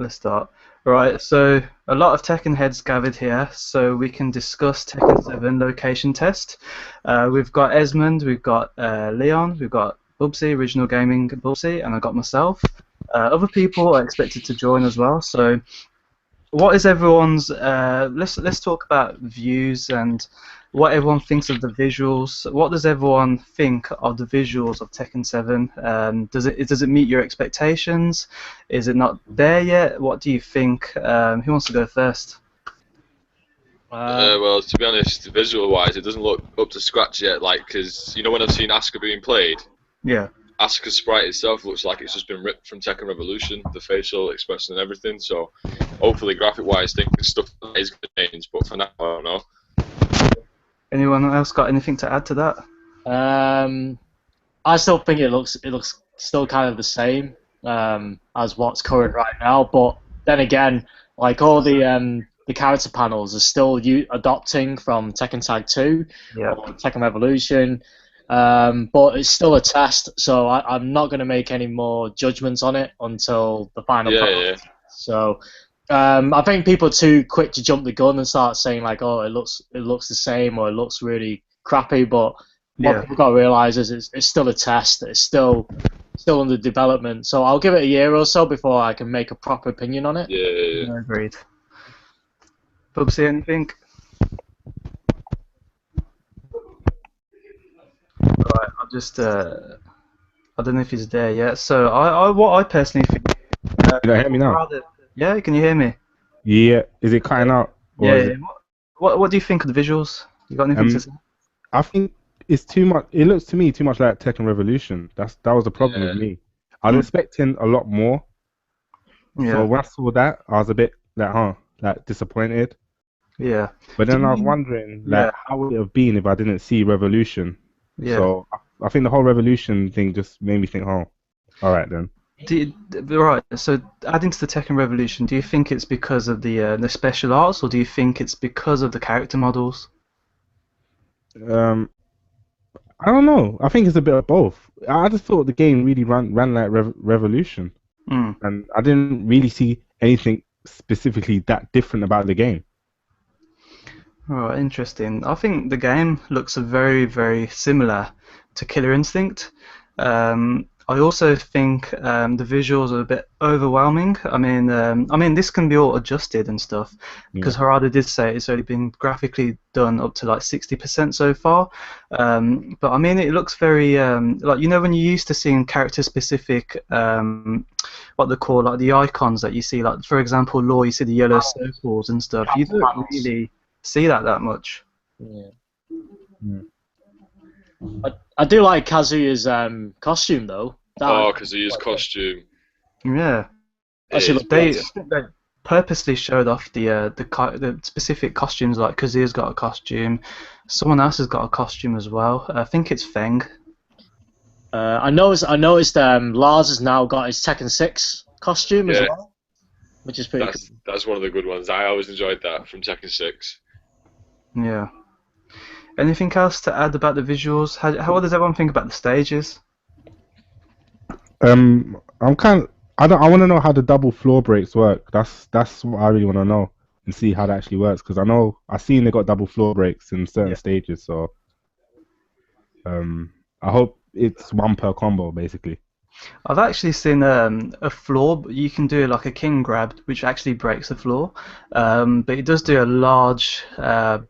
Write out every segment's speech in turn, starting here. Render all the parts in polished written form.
Let's start. Right, so a lot of Tekken heads gathered here, so we can discuss Tekken 7 location test. We've got Esmond, we've got Leon, we've got Bubsy, Original Gaming Bubsy, and I got myself. Other people are expected to join as well. So, what is everyone's? Let's talk about views and what everyone thinks of the visuals. What does everyone think of the visuals of Tekken 7? Does it meet your expectations? Is it not there yet? What do you think? Who wants to go first? Well, to be honest, visual-wise, it doesn't look up to scratch yet. Like, because you know when I've seen Asuka being played, Yeah. Asuka's sprite itself looks like it's just been ripped from Tekken Revolution, the facial expression and everything. So, hopefully, graphic-wise, things stuff is going to change. But for now, I don't know. Anyone else got anything to add to that? I still think it looks still kind of the same as what's current right now. But then again, like all the character panels are still adopting from Tekken Tag 2 Yeah. or Tekken Revolution. But it's still a test, so I'm not going to make any more judgments on it until the final product. So I think people are too quick to jump the gun and start saying like, oh, it looks the same or it looks really crappy. But what people got to realize is it's still a test. It's still under development. So I'll give it a year or so before I can make a proper opinion on it. Yeah. Agreed. Bubsy, anything? Right, I'll just I don't know if he's there yet. So what I personally think. Can you hear me now? Yeah, can you hear me? Yeah. Is it cutting out? Or is Yeah. it- What do you think of the visuals? You got anything to say? I think it's too much. It looks to me too much like Tekken Revolution. That was the problem with me. I was expecting a lot more. Yeah. So when I saw that, I was a bit like disappointed. Yeah. But then I was wondering how would it have been if I didn't see Revolution. Yeah. So I think the whole Revolution thing just made me think, oh, all right then. Right. So adding to the Tekken Revolution, do you think it's because of the special arts, or do you think it's because of the character models? I don't know. I think it's a bit of both. I just thought the game really ran like Revolution, and I didn't really see anything specifically that different about the game. Oh, interesting. I think the game looks very, very similar to Killer Instinct. I also think the visuals are a bit overwhelming. I mean, this can be all adjusted and stuff, because Harada did say it's only been graphically done up to like 60% so far. But I mean, it looks very like, you know, when you're used to seeing character-specific what they call like the icons that you see, like for example, Law, you see the yellow circles and stuff. You don't really see that much. Yeah. I do like Kazuya's costume though. Kazuya's costume. Yeah. Actually, They purposely showed off the specific costumes. Like Kazuya's got a costume, someone else has got a costume as well. I think it's Feng. I noticed Lars has now got his Tekken 6 costume as well, which is pretty cool. That's one of the good ones. I always enjoyed that from Tekken 6. Yeah. Anything else to add about the visuals? What does everyone think about the stages? I want to know how the double floor breaks work. That's what I really want to know and see how that actually works, because I've seen they got double floor breaks in certain stages. So I hope it's one per combo basically. I've actually seen a floor. You can do like a king grab, which actually breaks the floor, but it does do a large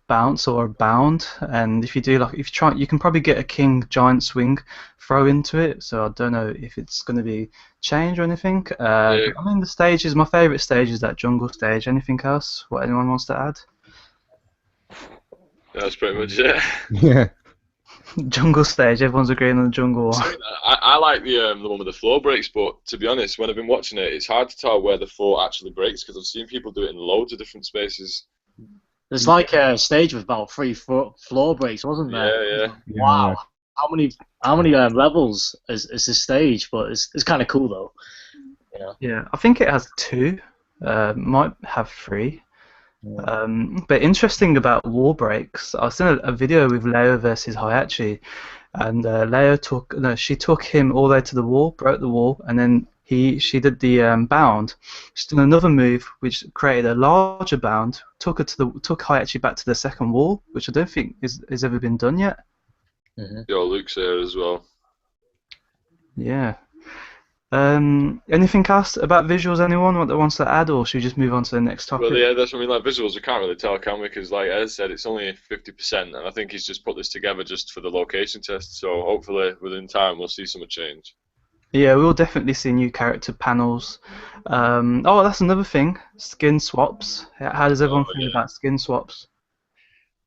bounce or a bound. And if you try, you can probably get a king giant swing throw into it. So I don't know if it's going to be changed or anything. But, I mean, the stages. My favourite stage is that jungle stage. Anything else? What anyone wants to add? That's pretty much it. Yeah. Jungle stage. Everyone's agreeing on the jungle one. I like the one with the floor breaks, but to be honest, when I've been watching it, it's hard to tell where the floor actually breaks, because I've seen people do it in loads of different spaces. There's like a stage with about 3 floor breaks, wasn't there? Yeah. Wow. How many levels is this stage? But it's kind of cool though. Yeah, I think it has 2. Might have 3. Yeah. But interesting about wall breaks, I seen a video with Leo versus Hayachi, and Leo took him all the way to the wall, broke the wall, and then she did the bound. She's done another move which created a larger bound, took her actually back to the second wall, which I don't think is ever been done yet. Yo, Luke's there as well. Yeah. Anything else about visuals? Anyone wants to add, or should we just move on to the next topic? Well, yeah, that's what I mean. Like visuals, we can't really tell, can we? Because, like Ez said, it's only 50%, and I think he's just put this together just for the location test. So hopefully, within time, we'll see some change. Yeah, we'll definitely see new character panels. Oh, that's another thing. Skin swaps. How does everyone feel about skin swaps?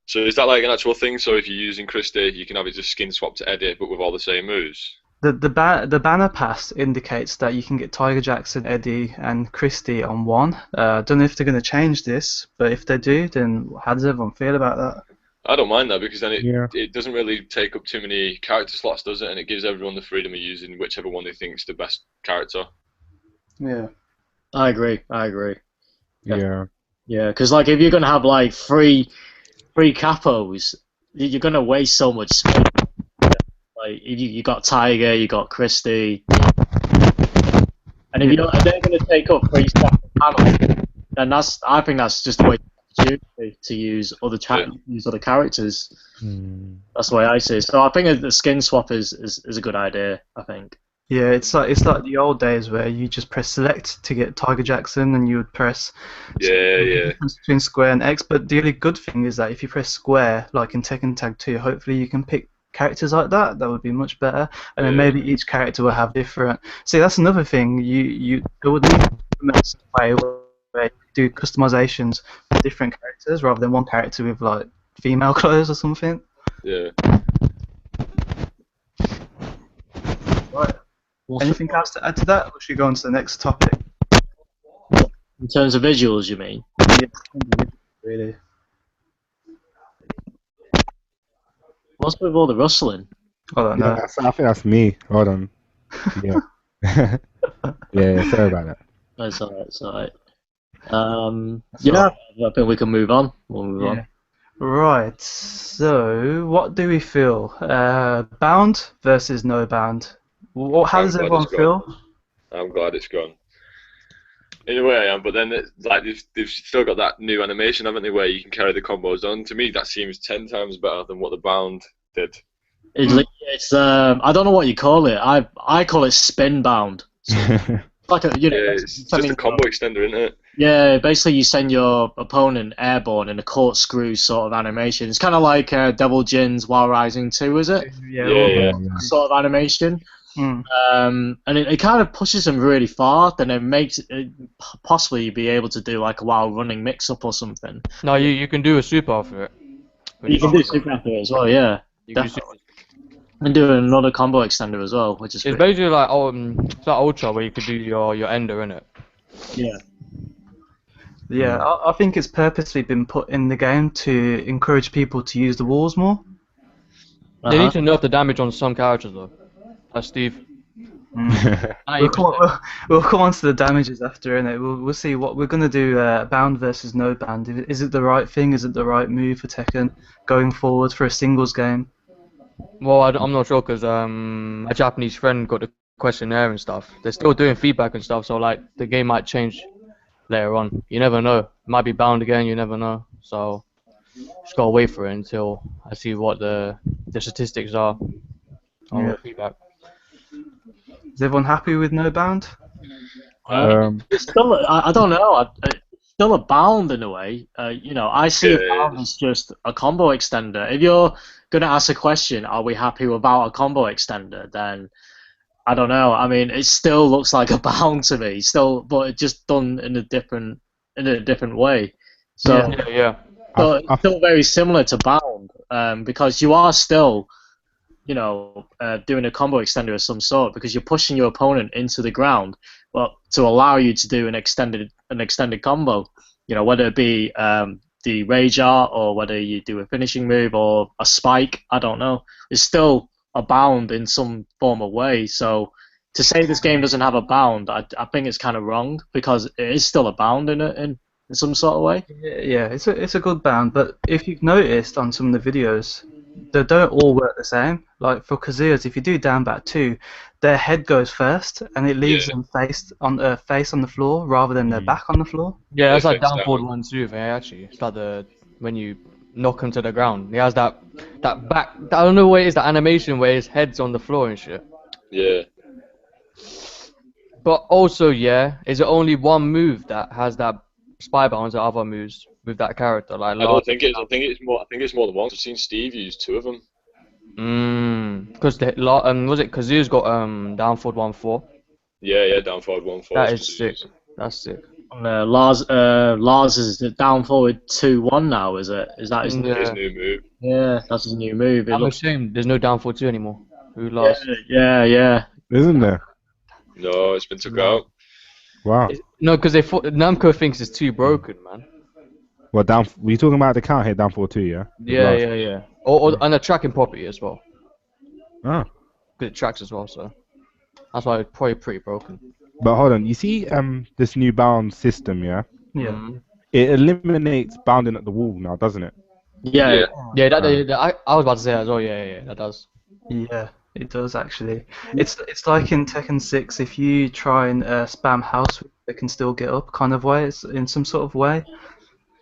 So is that like an actual thing? So if you're using Christie, you can have it just skin swap to Eddie, but with all the same moves? The banner pass indicates that you can get Tiger Jackson, Eddie, and Christie on one. Don't know if they're going to change this, but if they do, then how does everyone feel about that? I don't mind that because then it doesn't really take up too many character slots, does it? And it gives everyone the freedom of using whichever one they think is the best character. Yeah. I agree. Yeah. Yeah, because like if you're gonna have like three capos, you're gonna waste so much space. Like you got Tiger, you got Christie, and if you don't, they're gonna take up 3 spots on the panel, then I think that's just a waste of opportunity to use other characters. That's the way I see it. So I think the skin swap is a good idea. I think. Yeah, it's like the old days where you just press select to get Tiger Jackson, and you would press between square and X. But the only good thing is that if you press square, like in Tekken Tag 2, hopefully you can pick characters like that. That would be much better, and then maybe each character will have different. See, that's another thing. You would need to implement some way where you do customizations for different characters rather than one character with like female clothes or something. Yeah. Right. Anything else to add to that, or should we go on to the next topic? In terms of visuals, you mean? Yeah, really. What's with all the rustling? I don't know. Yeah, I think that's me. Hold on. Yeah. Yeah, sorry about that. That's alright. Yeah, I think we can move on. We'll move on. Right. So, what do we feel? Bound versus no bound. How does everyone feel? I'm glad it's gone. In a way I am, but then they've still got that new animation, haven't they, where you can carry the combos on. To me, that seems 10 times better than what the bound did. It's I don't know what you call it. I call it spin bound. So like it's just a combo extender, isn't it? Yeah, basically you send your opponent airborne in a corkscrew sort of animation. It's kind of like Devil Jin's Wild Rising 2, is it? Yeah. Sort of animation. And it kind of pushes them really far. Then it makes it possibly be able to do like a wild running mix-up or something. No, you can do a super after it. You can do super after it as well, yeah. And do another combo extender as well, which is it's basically like it's like Ultra where you could do your ender in it. Yeah. Yeah, I think it's purposely been put in the game to encourage people to use the walls more. They need to nerf the damage on some characters though. Like Steve. We'll come on to the damages after, innit? We'll see what we're gonna do. Bound versus no bound. Is it the right thing? Is it the right move for Tekken going forward for a singles game? Well, I'm not sure because my Japanese friend got the questionnaire and stuff. They're still doing feedback and stuff, so like the game might change later on. You never know. It might be bound again. You never know. So just gotta wait for it until I see what the statistics are on the feedback. Is everyone happy with no bound? It's still, I don't know. It's still a bound in a way. I see a bound as just a combo extender. If you're gonna ask a question, are we happy without a combo extender? Then I don't know. I mean, it still looks like a bound to me. But it's just done in a different way. So yeah. So it's still very similar to bound, because you are still, doing a combo extender of some sort because you're pushing your opponent into the ground, well, to allow you to do an extended combo. Whether it be the rage art or whether you do a finishing move or a spike, I don't know. It's still a bound in some form of way. So to say this game doesn't have a bound, I think it's kind of wrong because it is still a bound in some sort of way. Yeah, it's a good bound, but if you've noticed on some of the videos, they don't all work the same. Like for Kazuya's, if you do down back 2, their head goes first, and it leaves Yeah. them face on the floor rather than their Mm. back on the floor. Yeah, that's like Face down down. forward 1-2 thing actually. It's like when you knock him to the ground. He has that back. I don't know what it is, that animation where his head's on the floor and shit. Yeah. But also, yeah, is it only one move that has that spy bounce, or other moves with that character? Like, I don't think it's. I think it's more. I think it's more than once. I've seen Steve use 2 of them. Because was it Kazu's got down forward 1-4? Yeah, down forward 1-4. That is sick. That's sick. Lars is down forward 2-1 now, is it? Is that his new? His new move. Yeah, that's his new move. It I'm looks. ashamed there's no down forward 2 anymore. Who Yeah, lost? yeah. Isn't there? No, it's been took out. Wow. No, because Namco thinks it's too broken, man. Well, were you talking about the count hit down 4-2, yeah? Yeah. And a tracking property as well. Ah. Because it tracks as well, so that's why it's probably pretty broken. But hold on, you see this new bound system, yeah? Yeah. It eliminates bounding at the wall now, doesn't it? Yeah. Yeah, I was about to say that as well. Yeah, that does. Yeah, it does actually. It's like in Tekken 6, if you try and spam house, it can still get up, kind of way. It's in some sort of way.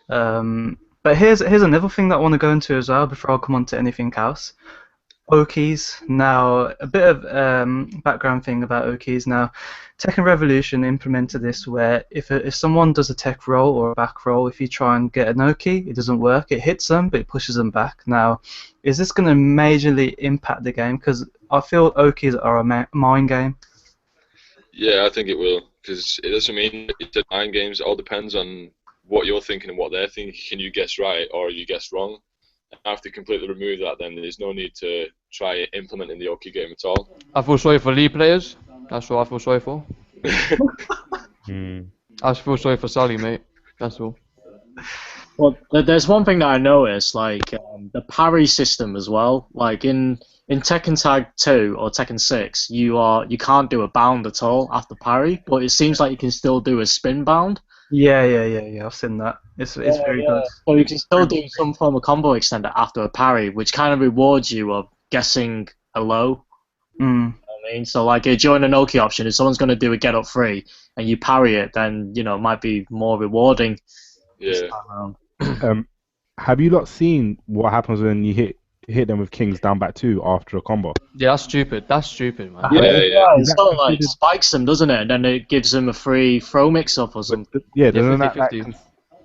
But here's another thing that I want to go into as well before I come on to anything else. Okies. Now, a bit of background thing about Okies. Now, Tekken Revolution implemented this where if someone does a tech roll or a back roll, if you try and get an Oki, it doesn't work. It hits them, but it pushes them back. Now, is this going to majorly impact the game? Because I feel Okies are a mind game. Yeah, I think it will, because it doesn't mean it's a mind games. It all depends on what you're thinking and what they're thinking. Can you guess right or you guess wrong? Have to completely remove that, then there's no need to try implementing the Oki game at all. I feel sorry for League players. That's what I feel sorry for. I feel sorry for Sully, mate. That's all. Well, there's one thing that I noticed, like the parry system as well. Like in Tekken Tag 2 or Tekken 6, you can't do a bound at all after parry, but it seems like you can still do a spin bound. Yeah. I've seen that. It's very good. So you can still do some form of combo extender after a parry, which kind of rewards you of guessing a low. Mm. I mean, so like during an Oki option, if someone's going to do a get up free and you parry it, then it might be more rewarding. Yeah. Have you not seen what happens when you hit them with Kings down back 2 after a combo? Yeah, that's stupid. That's stupid, man. Yeah. It sort of like spikes them, doesn't it? And then it gives them a free throw mix-up or something. Yeah, doesn't 50-50.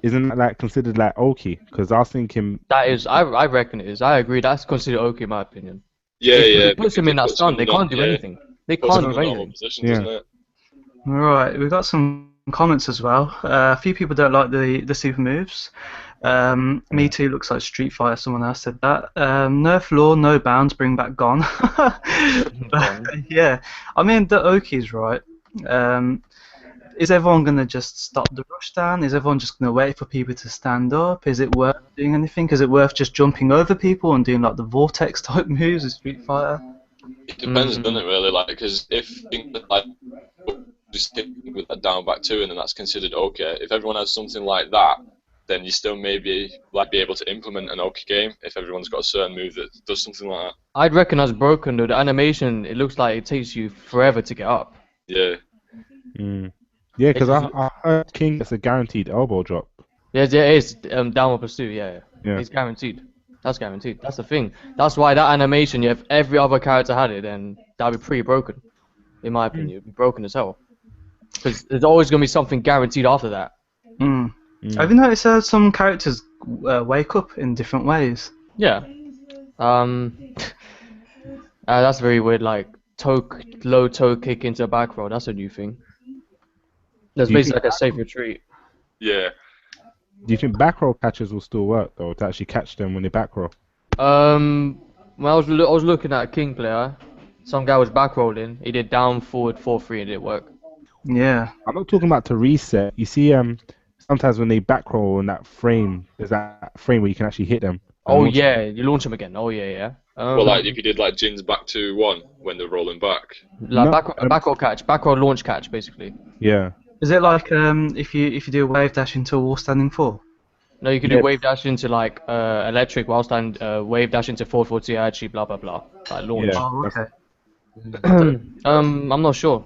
isn't that like considered like Oki? Because I was thinking. That is, I reckon it is. I agree. That's considered okay in my opinion. Yeah. It puts them in that stun. They can't do anything. They Puts can't them do in a normal anything. position, doesn't it? Right, we've got some comments as well. A few people don't like the super moves. Me Too looks like Street Fighter. Someone else said that. Nerf law, no bounds, bring back Gon. Yeah, I mean the Oki's right. Is everyone gonna just stop the rush down? Is everyone just gonna wait for people to stand up? Is it worth doing anything? Is it worth just jumping over people and doing like the vortex type moves of Street Fighter? It depends, doesn't it, really? Like, because if like just hit with a down back 2 and then that's considered okay. If everyone has something like that, then you still maybe be able to implement an Oki game if everyone's got a certain move that does something like that. I'd reckon that's broken though. The animation, it looks like it takes you forever to get up. Yeah. Yeah, because I heard King gets a guaranteed elbow drop. Yeah, it is downward pursuit. Yeah. It's guaranteed. That's guaranteed. That's the thing. That's why that animation, if every other character had it, then that'd be pretty broken. In my opinion, it'd be broken as hell. Because there's always gonna be something guaranteed after that. Have you noticed how some characters wake up in different ways? Yeah. That's very weird. Like low toe kick into a back row. That's a new thing. That's basically like a safe retreat. Yeah. Do you think back row catches will still work though, to actually catch them when they back row? When I was looking at a King player, some guy was back rolling. He did down forward 4-3 and it worked. Yeah. I'm not talking about to reset. You see, sometimes when they back roll in that frame, there's that frame where you can actually hit them. Oh yeah, you launch them again. Oh yeah. Well, like if you did like Jin's back to 1 when they're rolling back. Like back roll catch, back roll launch catch, basically. Yeah. Is it like if you do a wave dash into a wall standing 4? No, you could do wave dash into like electric, while stand wave dash into 440 actually, blah blah blah, like launch. Yeah. Oh, okay. I'm not sure.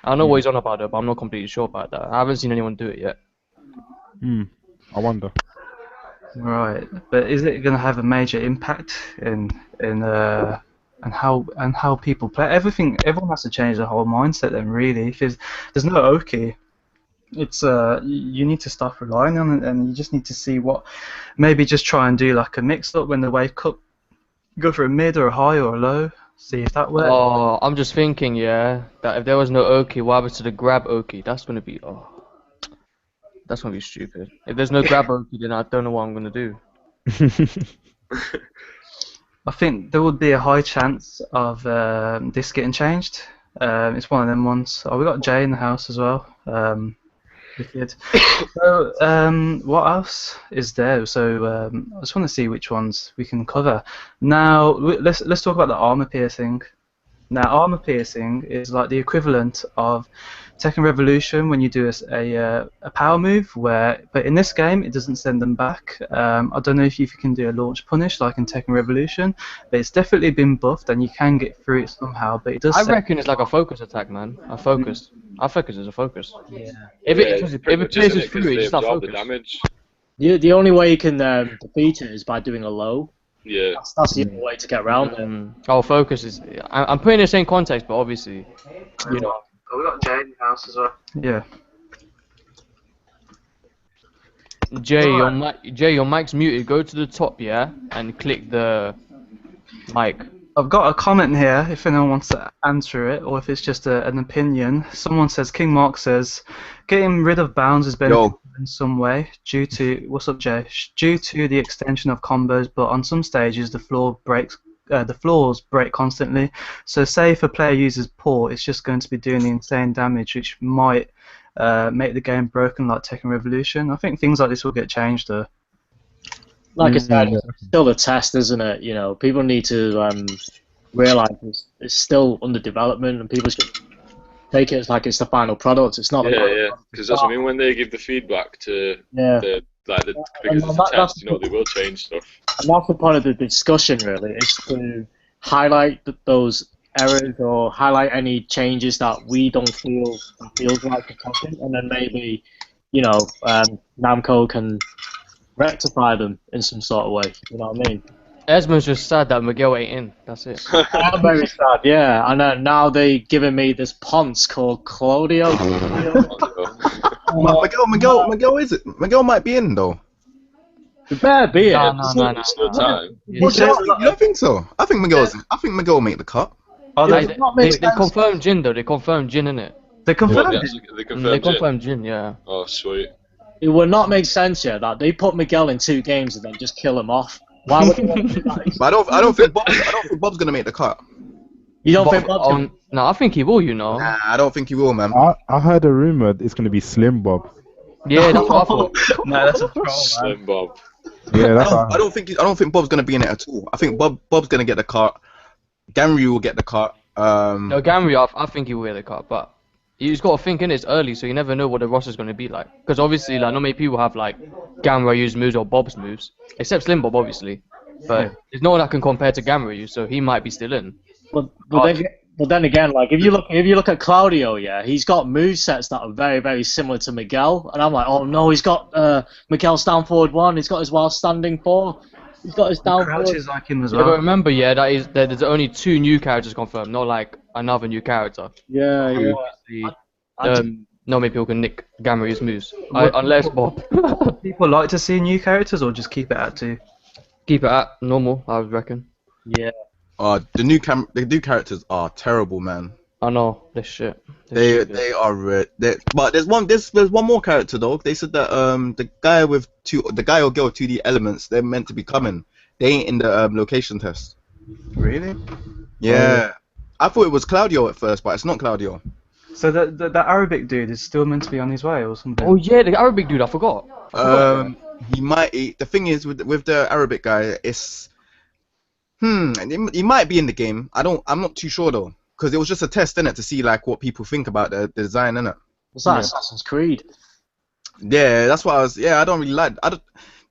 I know Yeah. what he's on about though, but I'm not completely sure about that. I haven't seen anyone do it yet. I wonder. Right, but is it going to have a major impact in and how people play? Everyone has to change their whole mindset then, really. If there's no Oki, it's you need to stop relying on it, and you just need to see what, maybe just try and do like a mix up when the wave cup, go for a mid or a high or a low, see if that works. Oh, I'm just thinking, yeah, that if there was no Oki, what happens to the grab Oki? That's gonna be that's gonna be stupid. If there's no grab Oki, then I don't know what I'm gonna do. I think there would be a high chance of this getting changed. It's one of them ones. Oh, we got Jay in the house as well. Wicked. So, what else is there? So, I just want to see which ones we can cover. Now, let's talk about the armor piercing. Now, armor piercing is like the equivalent of Tekken Revolution when you do a power move, but in this game it doesn't send them back. I don't know if you can do a launch punish like in Tekken Revolution, but it's definitely been buffed and you can get through it somehow. But it does. I reckon it's like a focus attack, man. A focus. I focus is a focus. Yeah. If it pierces through it, it's not the focus. damage. The only way you can defeat it is by doing a low. Yeah. That's the only way to get around it. Oh, focus is. I'm putting it in the same context, but obviously, you know. Oh, we got Jay in the house as well. Yeah. Jay, your mic's muted. Go to the top, yeah, and click the mic. I've got a comment here if anyone wants to answer it, or if it's just an opinion. Someone says, King Mark says, getting rid of bounds is beneficial in some way due to, what's up Jay? Due to the extension of combos, but on some stages the floors break constantly. So say if a player uses Port, it's just going to be doing the insane damage, which might make the game broken like Tekken Revolution. I think things like this will get changed though. Like I said, it's still a test, isn't it? You know, people need to realise it's still under development, and people should take it as like it's the final product. It's not. Yeah, because that's what I mean. When they give the feedback to because it's a test, they will change stuff. And that's the point of the discussion, really, is to highlight those errors or highlight any changes that we don't feel feels right to Tekken, and then maybe, Namco can rectify them in some sort of way. You know what I mean? Esmond's just sad that Miguel ain't in. That's it. I'm very sad, yeah. And now they giving me this Ponce called Claudio. Miguel is it? Miguel might be in though. You better be in. No. Still time. You don't think so? I think Miguel will make the cut. Oh, They confirmed Jin though. They confirmed Jin, innit? They confirmed What, it. they They confirmed Jin, yeah. Oh, sweet. It would not make sense, yeah, that they put Miguel in 2 games and then just kill him off. Why would they want to do that? But I don't think Bob's gonna make the cut. You don't think Bob's gonna... No, I think he will, you know. Nah, I don't think he will, man. I heard a rumor it's gonna be Slim Bob. Yeah, that's what I thought. No, that's a troll, man. Slim Bob. Yeah, that's I don't think Bob's gonna be in it at all. I think Bob's gonna get the cut. Ganryu will get the cut. No, Gamri, I think he will get the cut, but you just got to think in it's early, so you never know what the roster's going to be like. Because obviously, like, not many people have like Gamryu's moves or Bob's moves, except Slim Bob, obviously. But there's no one that can compare to Gamryu, so he might be still in. But then again, like if you look at Claudio, yeah, he's got movesets that are very, very similar to Miguel, and I'm like, oh no, he's got Miguel's down forward 1, he's got his while standing 4, he's got his down forward. Crouches like him as Yeah, but well. remember, yeah, there's only 2 new characters confirmed, not like another new character. Yeah. Not many people can nick Gamryu's moves, unless Bob. People like to see new characters, or just keep it at 2. Keep it at normal, I would reckon. Yeah. The new characters are terrible, man. I know, this shit. They are. But there's one more character though. They said that the guy or girl with 2D elements, they're meant to be coming. They ain't in the location test. Really? Yeah. I thought it was Claudio at first, but it's not Claudio. So that Arabic dude is still meant to be on his way, or something? Oh yeah, the Arabic dude, I forgot. He might. The thing is with the Arabic guy, it's he might be in the game. I'm not too sure though, because it was just a test, innit, to see like what people think about the design, innit. What's that? Assassin's Creed. Yeah, that's what I was. Yeah, I don't really like.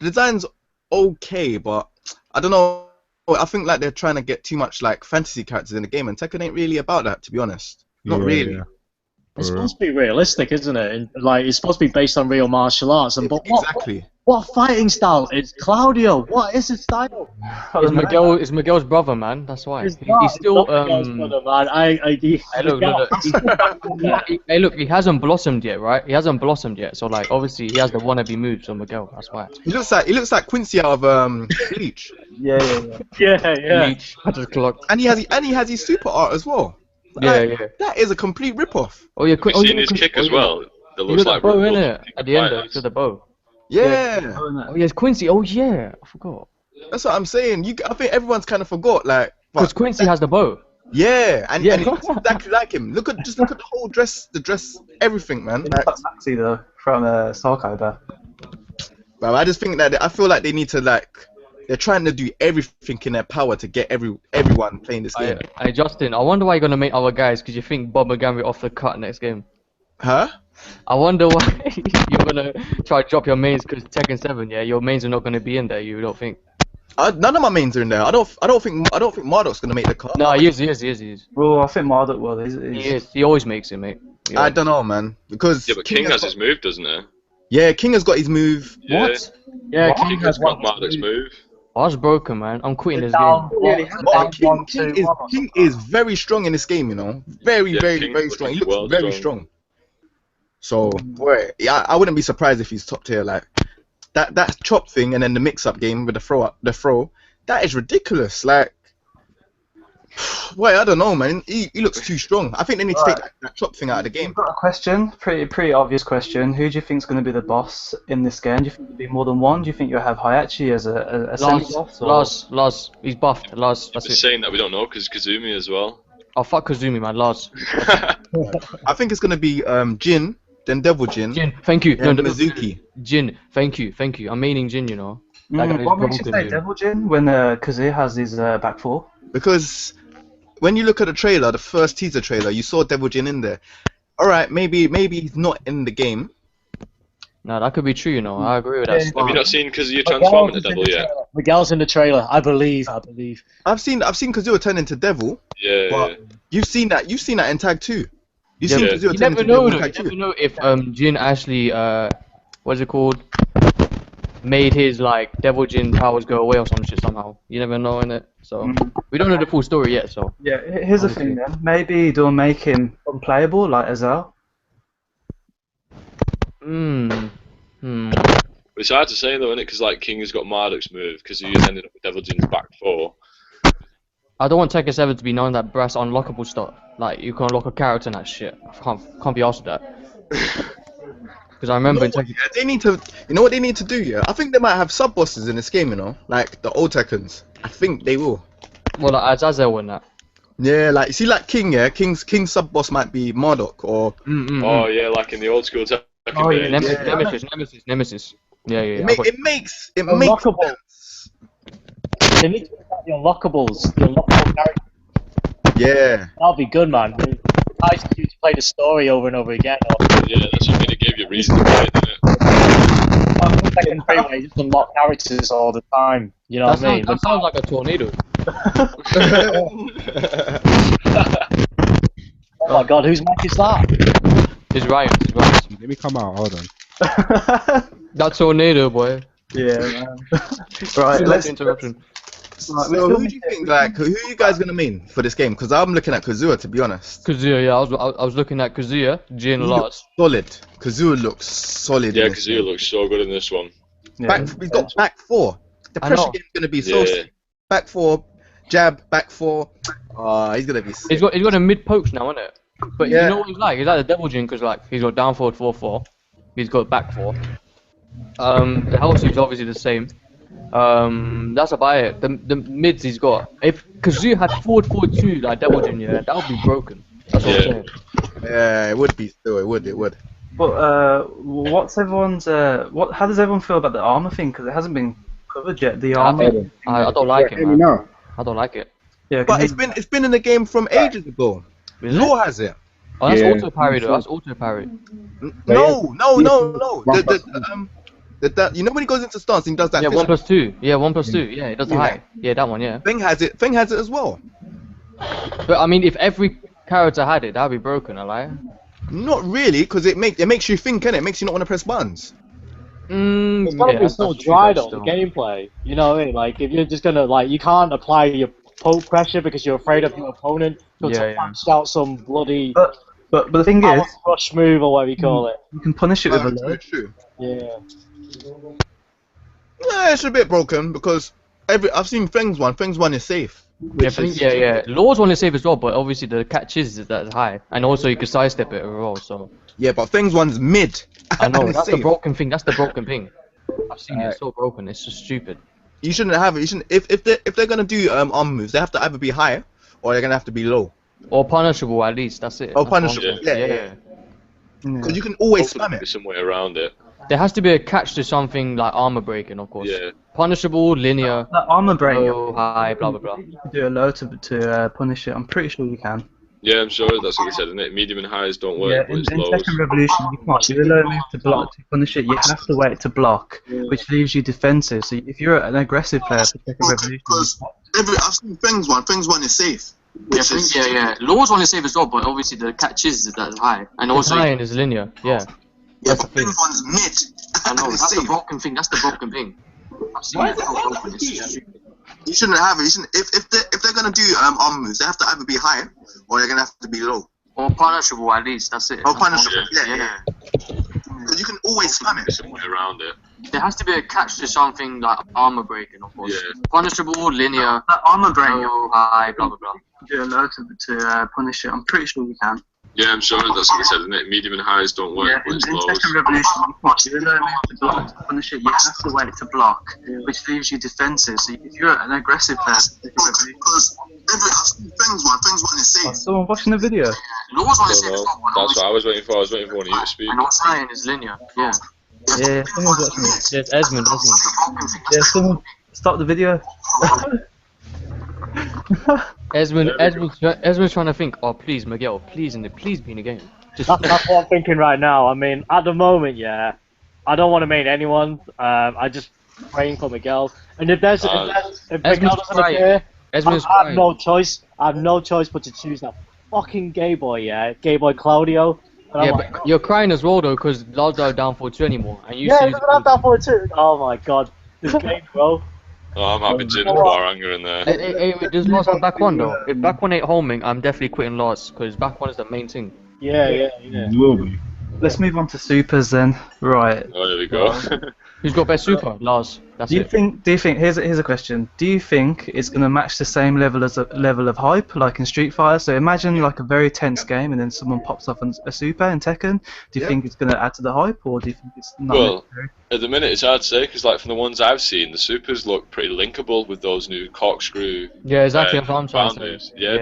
The design's okay, but I don't know. I think like they're trying to get too much like fantasy characters in the game, and Tekken ain't really about that, to be honest. Not really. Yeah. It's supposed to be realistic, isn't it? And, like, it's supposed to be based on real martial arts. And but Exactly. what fighting style is Claudio? What is his style? It's Miguel's brother, man. That's why. He's still Miguel's brother, man. Hey, look, he hasn't blossomed yet, right? He hasn't blossomed yet. So like, obviously, he has the wannabe moves on Miguel. That's why. He looks like Quincy out of Bleach. Yeah. Bleach. I just clocked. And he has his super art as well. Yeah. That is a complete rip-off. Oh yeah, You've seen his kick as well. That looks like bow, innit? At the end, to the bow. Yeah. Oh yes, Quincy. Oh yeah, I forgot. That's what I'm saying. I think everyone's kind of forgot, like. Because Quincy has the bow. Yeah, and it looks exactly like him. Look at the whole dress, everything, man. Like, Maxi though from Soul Calibur. Well, I just think that I feel like they need to like. They're trying to do everything in their power to get everyone playing this game. Hey Justin, I wonder why you're gonna make our guys because you think Bob McGamby off the cut next game. Huh? I wonder why you're gonna try to drop your mains because Tekken 7, yeah, your mains are not gonna be in there. You don't think? None of my mains are in there. I don't think Marduk's gonna make the cut. No, he is. Well, I think Marduk will. He is. He always makes it, mate. I don't know, man. Because yeah, but King has his move, doesn't he? Yeah, King has got his move. Yeah. What? Yeah, King has got Marduk's move. I was broken, man. I'm quitting this game. King is very strong in this game, you know. Very strong. He looks very strong. So, boy, yeah, I wouldn't be surprised if he's top tier. Like that chop thing, and then the mix-up game with the throw, that is ridiculous. Like, boy, I don't know, man. He looks too strong. I think they need to take that chop thing out of the game. I've got a question, pretty obvious question. Who do you think is going to be the boss in this game? Do you think it'll be more than one? Do you think you'll have Hayachi as a semi-boss? Lars, he's buffed. Lars, that's it. Saying that we don't know because Kazumi as well. Oh fuck Kazumi, man. Lars. I think it's gonna be Jin, then Devil Jin. Jin, thank you. And Mizuki. Jin, thank you. I'm meaning Jin, you know. What makes you say Devil Jin when Kazuya has his back four? Because when you look at the trailer, the first teaser trailer, you saw Devil Jin in there. Alright, maybe he's not in the game. No, that could be true, you know. I agree with that. Have you not seen Kazuya transform into Devil yet? Miguel's in the trailer, I believe. I've seen Kazuya turn into Devil. Yeah. But you've seen that in Tag 2. You've seen Kazuya You turn never into know, Devil in though. Tag You 2. never know if Jin actually what's it called? Made his like Devil Jin powers go away or some shit somehow. You never know, innit? So we don't know the full story yet. So yeah, here's the thing then. Maybe they'll make him unplayable like Azal. It's hard to say though, isn't it? Because like King has got Marduk's move, because he ended up with Devil Jin's back four. I don't want Tekken 7 to be known that brass unlockable stuff. Like you can unlock a character and that shit. I can't be asked with that. Because I remember in Tekken. They need to. You know what they need to do? Yeah, I think they might have sub bosses in this game. You know, like the old Tekkens. I think they will. Well, like Azazel and that. Yeah, like see, like King. Yeah, King's sub boss might be Marduk or. Oh yeah, like in the old school Tekken. Oh yeah, Nemesis. Yeah. It makes Unlockable. sense. They need to add the unlockables. The unlockable characters. Yeah. That'll be good, man. I used to play the story over and over again. Yeah, that's what it gave you reason to play it, didn't it? Tekken 3 where you just unlock characters all the time. You know what I mean? That sounds like a tornado. Oh my god, whose mic is that? It's Ryan. Let me come out. Hold on. That tornado, boy. Yeah, man. Right, let's interruption. So who do you think, like, who are you guys gonna main for this game? Because I'm looking at Kazuya, to be honest. Kazuya, yeah, I was looking at Kazuya, Jin, Lars. Solid. Kazuya looks solid. Yeah, Kazuya looks so good in this one. Yeah. He's got back four. The pressure game's gonna be so back four, jab, back four. He's gonna be sick. He's got a mid pokes now, isn't it? But you know what he's like? He's like the Devil Jin because like he's got down forward 4-4. He's got back 4. The health suit's obviously the same. That's about it. The mids he's got. If Kazuya had forward 4-2 like Devil Jin, yeah, that would be broken. That's what I'm saying. Yeah, it would be still. It would. But what's everyone's how does everyone feel about the armor thing? Because it hasn't been covered yet. The armor. I don't like it, man. I don't like it. Yeah, but it's been in the game from ages ago. Law has it. Oh, that's auto parry though. That's auto parry. No. That you know when he goes into stance and he does that. Yeah, fist 1+2. Yeah, 1+2. Yeah, it does the Yeah. high. Yeah, that one. Yeah. Thing has it. Thing has it as well. But I mean, if every character had it, that'd be broken. I lie. Not really, because it makes you think, innit? It makes you not want to press buttons. It's gotta Yeah, be that's so true, dry but though, the still. gameplay. You know what I mean? Like, if you're just gonna, like, you can't apply your poke pressure because you're afraid of your opponent to Yeah, yeah. punch out some bloody But the thing power is, crush move or whatever you call it. you can punish it with a True, low. true. Yeah. Yeah, it's a bit broken because I've seen Feng's one. Feng's one is safe. Yeah, yeah. Lord's one is safe as well, but obviously the catch is that it's high, and also you can sidestep it as well. So Yeah, but Feng's one's mid. I know and it's that's the safe. broken thing. That's the broken thing. I've seen it. It's so broken. It's just stupid. You shouldn't have it. You shouldn't. If they're gonna do arm moves, they have to either be high or they're gonna have to be low. Or punishable at least. That's it. Oh, That's what I'm punishable. saying. Yeah. Yeah. Because you can always Hopefully spam there'll be it. some way around it. There has to be a catch to something like armor breaking, of course. Yeah. Punishable, linear, That armor break, low, high, blah blah blah. you can do a low to punish it. I'm pretty sure you can. Yeah, I'm sure that's what they said, isn't it? Medium and highs don't Yeah, work, but in it's lows. Tekken Revolution, you can't do a low move to block to punish it. You have to wait to block, which leaves you defensive. So if you're an aggressive player for Tekken Revolution, I've seen Feng's one. Feng's one is safe. Yeah. Lord's one is safe as well, but obviously the catch is that it's high, and also high and is linear. Yeah. Yeah, That's but the thing. Feng's one's mid. I know and it's that's the safe. broken thing. That's the broken thing. I've seen it. It's so broken. It's just stupid. You shouldn't have it. You shouldn't, if they're gonna do arm moves, they have to either be high or they're gonna have to be low. Or punishable at least. That's it. Oh, That's punishable. the only thing. Yeah. Because you can always spam There's it. some way around it. There has to be a catch to something like armor breaking, of course. Yeah. Punishable, linear, that armor break, low, high, blah blah blah. do a low to punish it. I'm pretty sure you can. Yeah, I'm sure that's what they said, isn't it? Medium and highs don't work, Yeah, but in it's lows. Tekken Revolution, you can't do a low move to block to punish it. You have to wait to block, which leaves you defensive. So if you're an aggressive player for Tekken Revolution, Because I've seen Feng's one is safe. someone watching the video. Lord's one is Don't safe as know. well, but That's what I was waiting for. I was waiting for one of you to speak. and also high is linear. Yeah. Yeah, someone's watching it. There's Esmond, isn't Yeah, someone stop the video. Esmond's trying to think. Oh, please, Miguel, please be in the game. Just That's what I'm thinking right now. I mean, at the moment, yeah, I don't want to main anyone. I just praying for Miguel. And if Esmond's Miguel doesn't crying. appear, Esmond's I have crying. no choice. I have no choice but to choose that fucking gay boy, yeah, gay boy Claudio. And Yeah, I'm like, but you're crying as well though, because Lars are down 4-2 anymore, and you yeah, see. he doesn't have that for it too. Oh my god, this game, bro. Oh, I'm happy to pour anger in there. Hey, wait, does Lars have back one though? If back one ain't homing, I'm definitely quitting Lars, because back one is the main thing. Yeah. It will be. Let's move on to supers then. Right. Oh, there we go. Who's got best super? Lars. That's Do you it. think? Here's a question. Do you think it's going to match the same level as a level of hype like in Street Fighter? So imagine like a very tense game and then someone pops off a super in Tekken. Do you think it's going to add to the hype, or do you think it's not Well, necessary? at the minute, it's hard to say, because like from the ones I've seen, the supers look pretty linkable with those new corkscrew. Yeah, exactly. That's what I'm trying to ground say. moves. Yeah,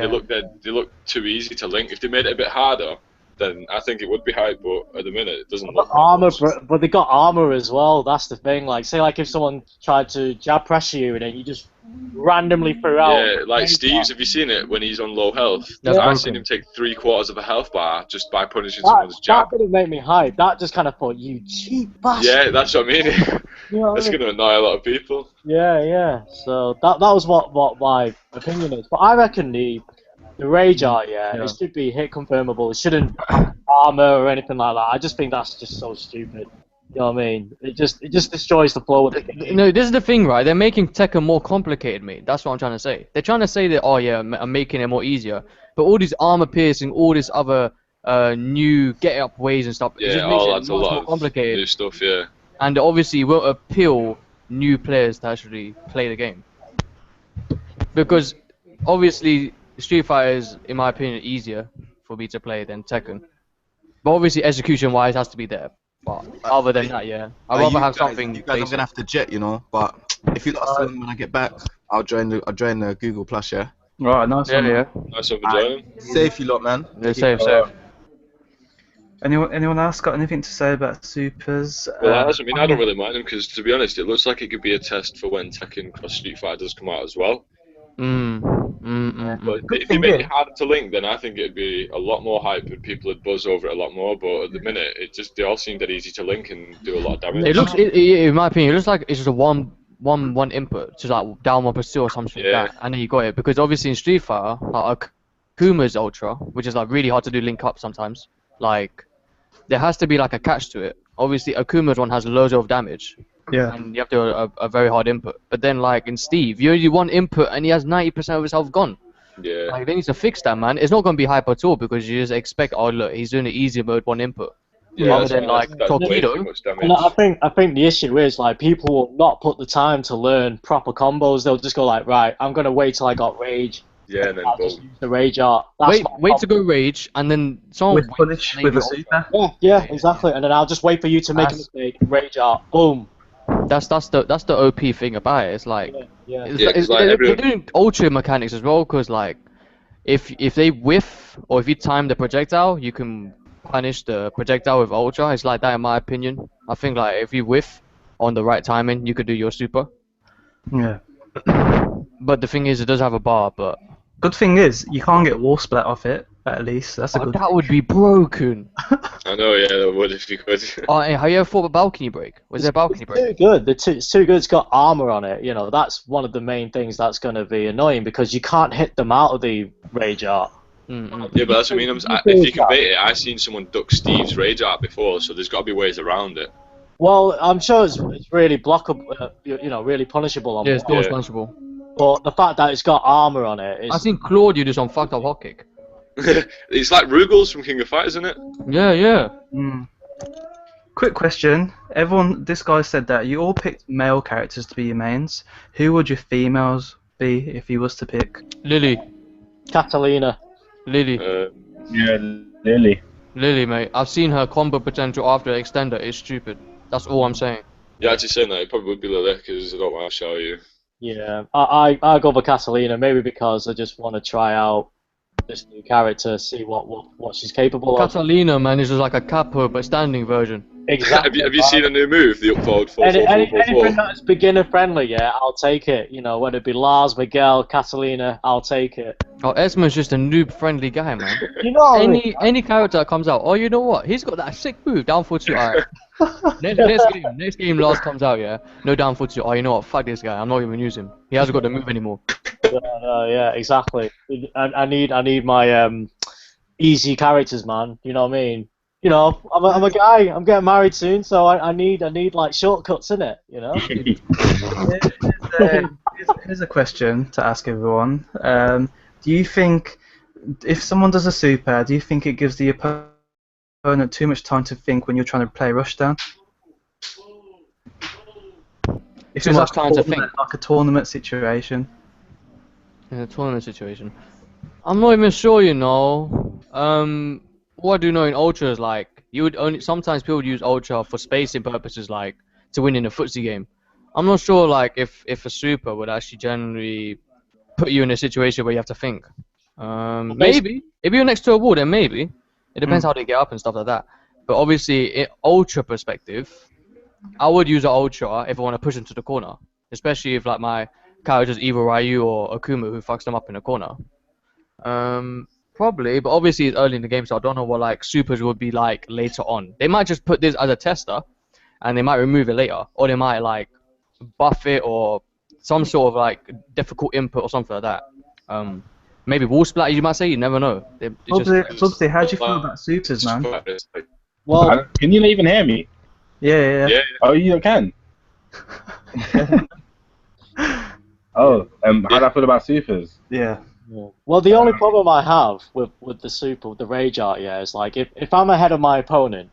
they look too easy to link. If they made it a bit harder, then I think it would be hype. But at the minute, it doesn't look. Armor, but they got armor as well. That's the thing. Like, say, like if someone tried to jab pressure you and then you just randomly threw out. Yeah, like Steve's. Have you seen it when he's on low health? That's I've seen broken. him take 3/4 of a health bar just by punishing That, someone's jab. that didn't make me hype. That just kind of thought, you cheap bastard. Yeah, that's what I mean. You know what I That's mean? going to annoy a lot of people. Yeah. So that was what my opinion is. But I reckon the rage art, it should be hit confirmable. It shouldn't have armor or anything like that. I just think that's just so stupid. You know what I mean? It just destroys the flow of the game. No, this is the thing, right? They're making Tekken more complicated, mate. That's what I'm trying to say. They're trying to say that, oh yeah, I'm making it more easier. But all these armor piercing, all this other new get up ways and stuff, it Yeah, just makes all it that's a much lot more of complicated. new stuff. Yeah. And obviously, it won't appeal new players to actually play the game. Because obviously, Street Fighter is, in my opinion, easier for me to play than Tekken. But obviously, execution-wise, has to be there. But other than that, yeah, I'd rather have something. You guys, I'm basic. gonna have to jet, you know. But if you lot when I get back, I'll join the Google Plus. Yeah. Right, nice one. Yeah. Nice one for joining. Safe, you lot, man. Yeah, safe. Anyone else got anything to say about supers? Well, that's, I mean, I don't really mind them because, to be honest, it looks like it could be a test for when Tekken Cross Street Fighter does come out as well. But Good if they thing make is, it harder to link, then I think it'd be a lot more hype and people would buzz over it a lot more. But at the minute, they all seem dead easy to link and do a lot of damage. It looks, in my opinion, it looks like it's just a one input, just like down 1% or something like Yeah. that, and then you got it. Because obviously in Street Fighter, like Akuma's Ultra, which is like really hard to do link up sometimes, like there has to be like a catch to it. Obviously Akuma's one has loads of damage, yeah. and you have to do a very hard input. But then like in Steve, you only do one input and he has 90% of his health gone. Yeah. Like they need to fix that, man. It's not gonna be hype at all because you just expect, oh look, he's doing the easy mode one input. Yeah, Rather that's, than like that's way Torpedo. too much damage. And I think the issue is like people will not put the time to learn proper combos. They'll just go like, right, I'm gonna wait till I got rage. Yeah, and then I'll just boom. use the rage art. That's my Wait to problem. go rage and then someone With waits punish to with a leave it super. Yeah, exactly. And then I'll just wait for you to make a That's- mistake. Rage art, boom. That's the OP thing about it. It's like Yeah. Yeah, 'cause, like, they're everyone- doing ultra mechanics as well. Because like if they whiff or if you time the projectile, you can punish the projectile with ultra. It's like that in my opinion. I think like if you whiff on the right timing, you could do your super. Yeah. But the thing is, it does have a bar. But Good thing is, you can't get wall splat off it. At least that's a good. that would be broken. I know, yeah, that would if you could. Oh, hey, have you ever thought of balcony break? Was there a balcony It's too break? good. It's too good. It's got armor on it. You know, that's one of the main things that's going to be annoying because you can't hit them out of the rage art. Mm-mm. Yeah, but that's what I mean. If you can bait it, I've seen someone duck Steve's rage art before, so there's got to be ways around it. Well, I'm sure it's really blockable, you know, really punishable on Yeah, it's block. not Yeah. responsible. But the fact that it's got armor on it is. I seen Claude do this on fucked up hot kick. It's like Rugal's from King of Fighters, isn't it? Yeah, yeah. Quick question. This guy said that you all picked male characters to be your mains. Who would your females be if you was to pick? Lily. Catalina. Lily. Yeah, Lily. Lily, mate. I've seen her combo potential after the extender is stupid. That's all I'm saying. Yeah, actually saying that, it probably would be Lily, because I don't want to show you. Yeah, I go for Catalina, maybe because I just want to try out this new character, see what she's capable of. Catalina, man, is just like a capo but standing version. Exactly. Have you seen a new move, the up forward 4 4 4 4 Anything 4? that's beginner friendly, yeah, I'll take it. You know, whether it be Lars, Miguel, Catalina, I'll take it. Oh, Esma's just a noob friendly guy, man. You know, what I mean? Any character that comes out, oh, you know what? He's got that sick move, down for two. Alright. Next game, Lars comes out, yeah. No down for two. Oh, you know what? Fuck this guy. I'm not even using him. He hasn't got the move anymore. Yeah, exactly. I need my easy characters, man. You know what I mean? You know, I'm a guy. I'm getting married soon, so I need like shortcuts in it. You know. Here's a question to ask everyone. Do you think if someone does a super, do you think it gives the opponent too much time to think when you're trying to play rushdown? If Too it's much time to think. like a tournament situation. In a tournament situation. I'm not even sure, you know. What I do know in Ultra is like you would only sometimes people would use Ultra for spacing purposes, like to win in a footsie game. I'm not sure like if a super would actually generally put you in a situation where you have to think. Maybe if you're next to a wall, then maybe. It depends how they get up and stuff like that. But obviously, in Ultra perspective, I would use an Ultra if I want to push them to the corner, especially if like my character's either Ryu or Akuma who fucks them up in the corner. Probably, but obviously it's early in the game, so I don't know what like supers would be like later on. They might just put this as a tester, and they might remove it later, or they might like buff it or some sort of like difficult input or something like that. Maybe wall splat, you might say. You never know. Bubsy, how do you feel about supers, man? Well, Can you even hear me? Yeah. Yeah, Oh, you can. Oh, how do I feel about supers? Yeah. well, the only problem I have with the super, with the rage art, yeah, is like if I'm ahead of my opponent,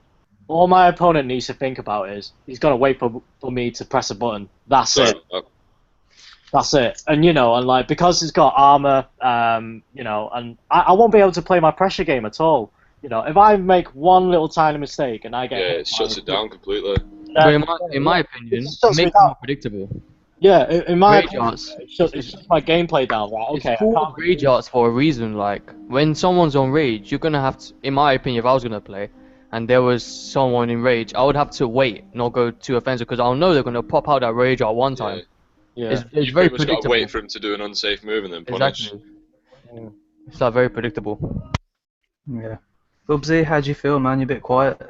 all my opponent needs to think about is he's gonna wait for me to press a button. That's it. That's it. And you know, and like because it's got armor, you know, and I won't be able to play my pressure game at all. You know, if I make one little tiny mistake and I get yeah, hit it shuts it down completely. But in my opinion, shuts it me makes it down. more predictable. Yeah, in my Rage opinion, arts. it shuts my gameplay down. Right? Okay. It's called rage arts for a reason. Like when someone's on rage, you're gonna have to. In my opinion, if I was gonna play, and there was someone in rage, I would have to wait, not go too offensive, because I'll know they're gonna pop out that rage art one time. Yeah. It's You've very pretty much got to predictable. wait for him to do an unsafe move and then punish. Exactly. It's like very predictable. Yeah. Bubsy, how do you feel, man? You're a bit quiet.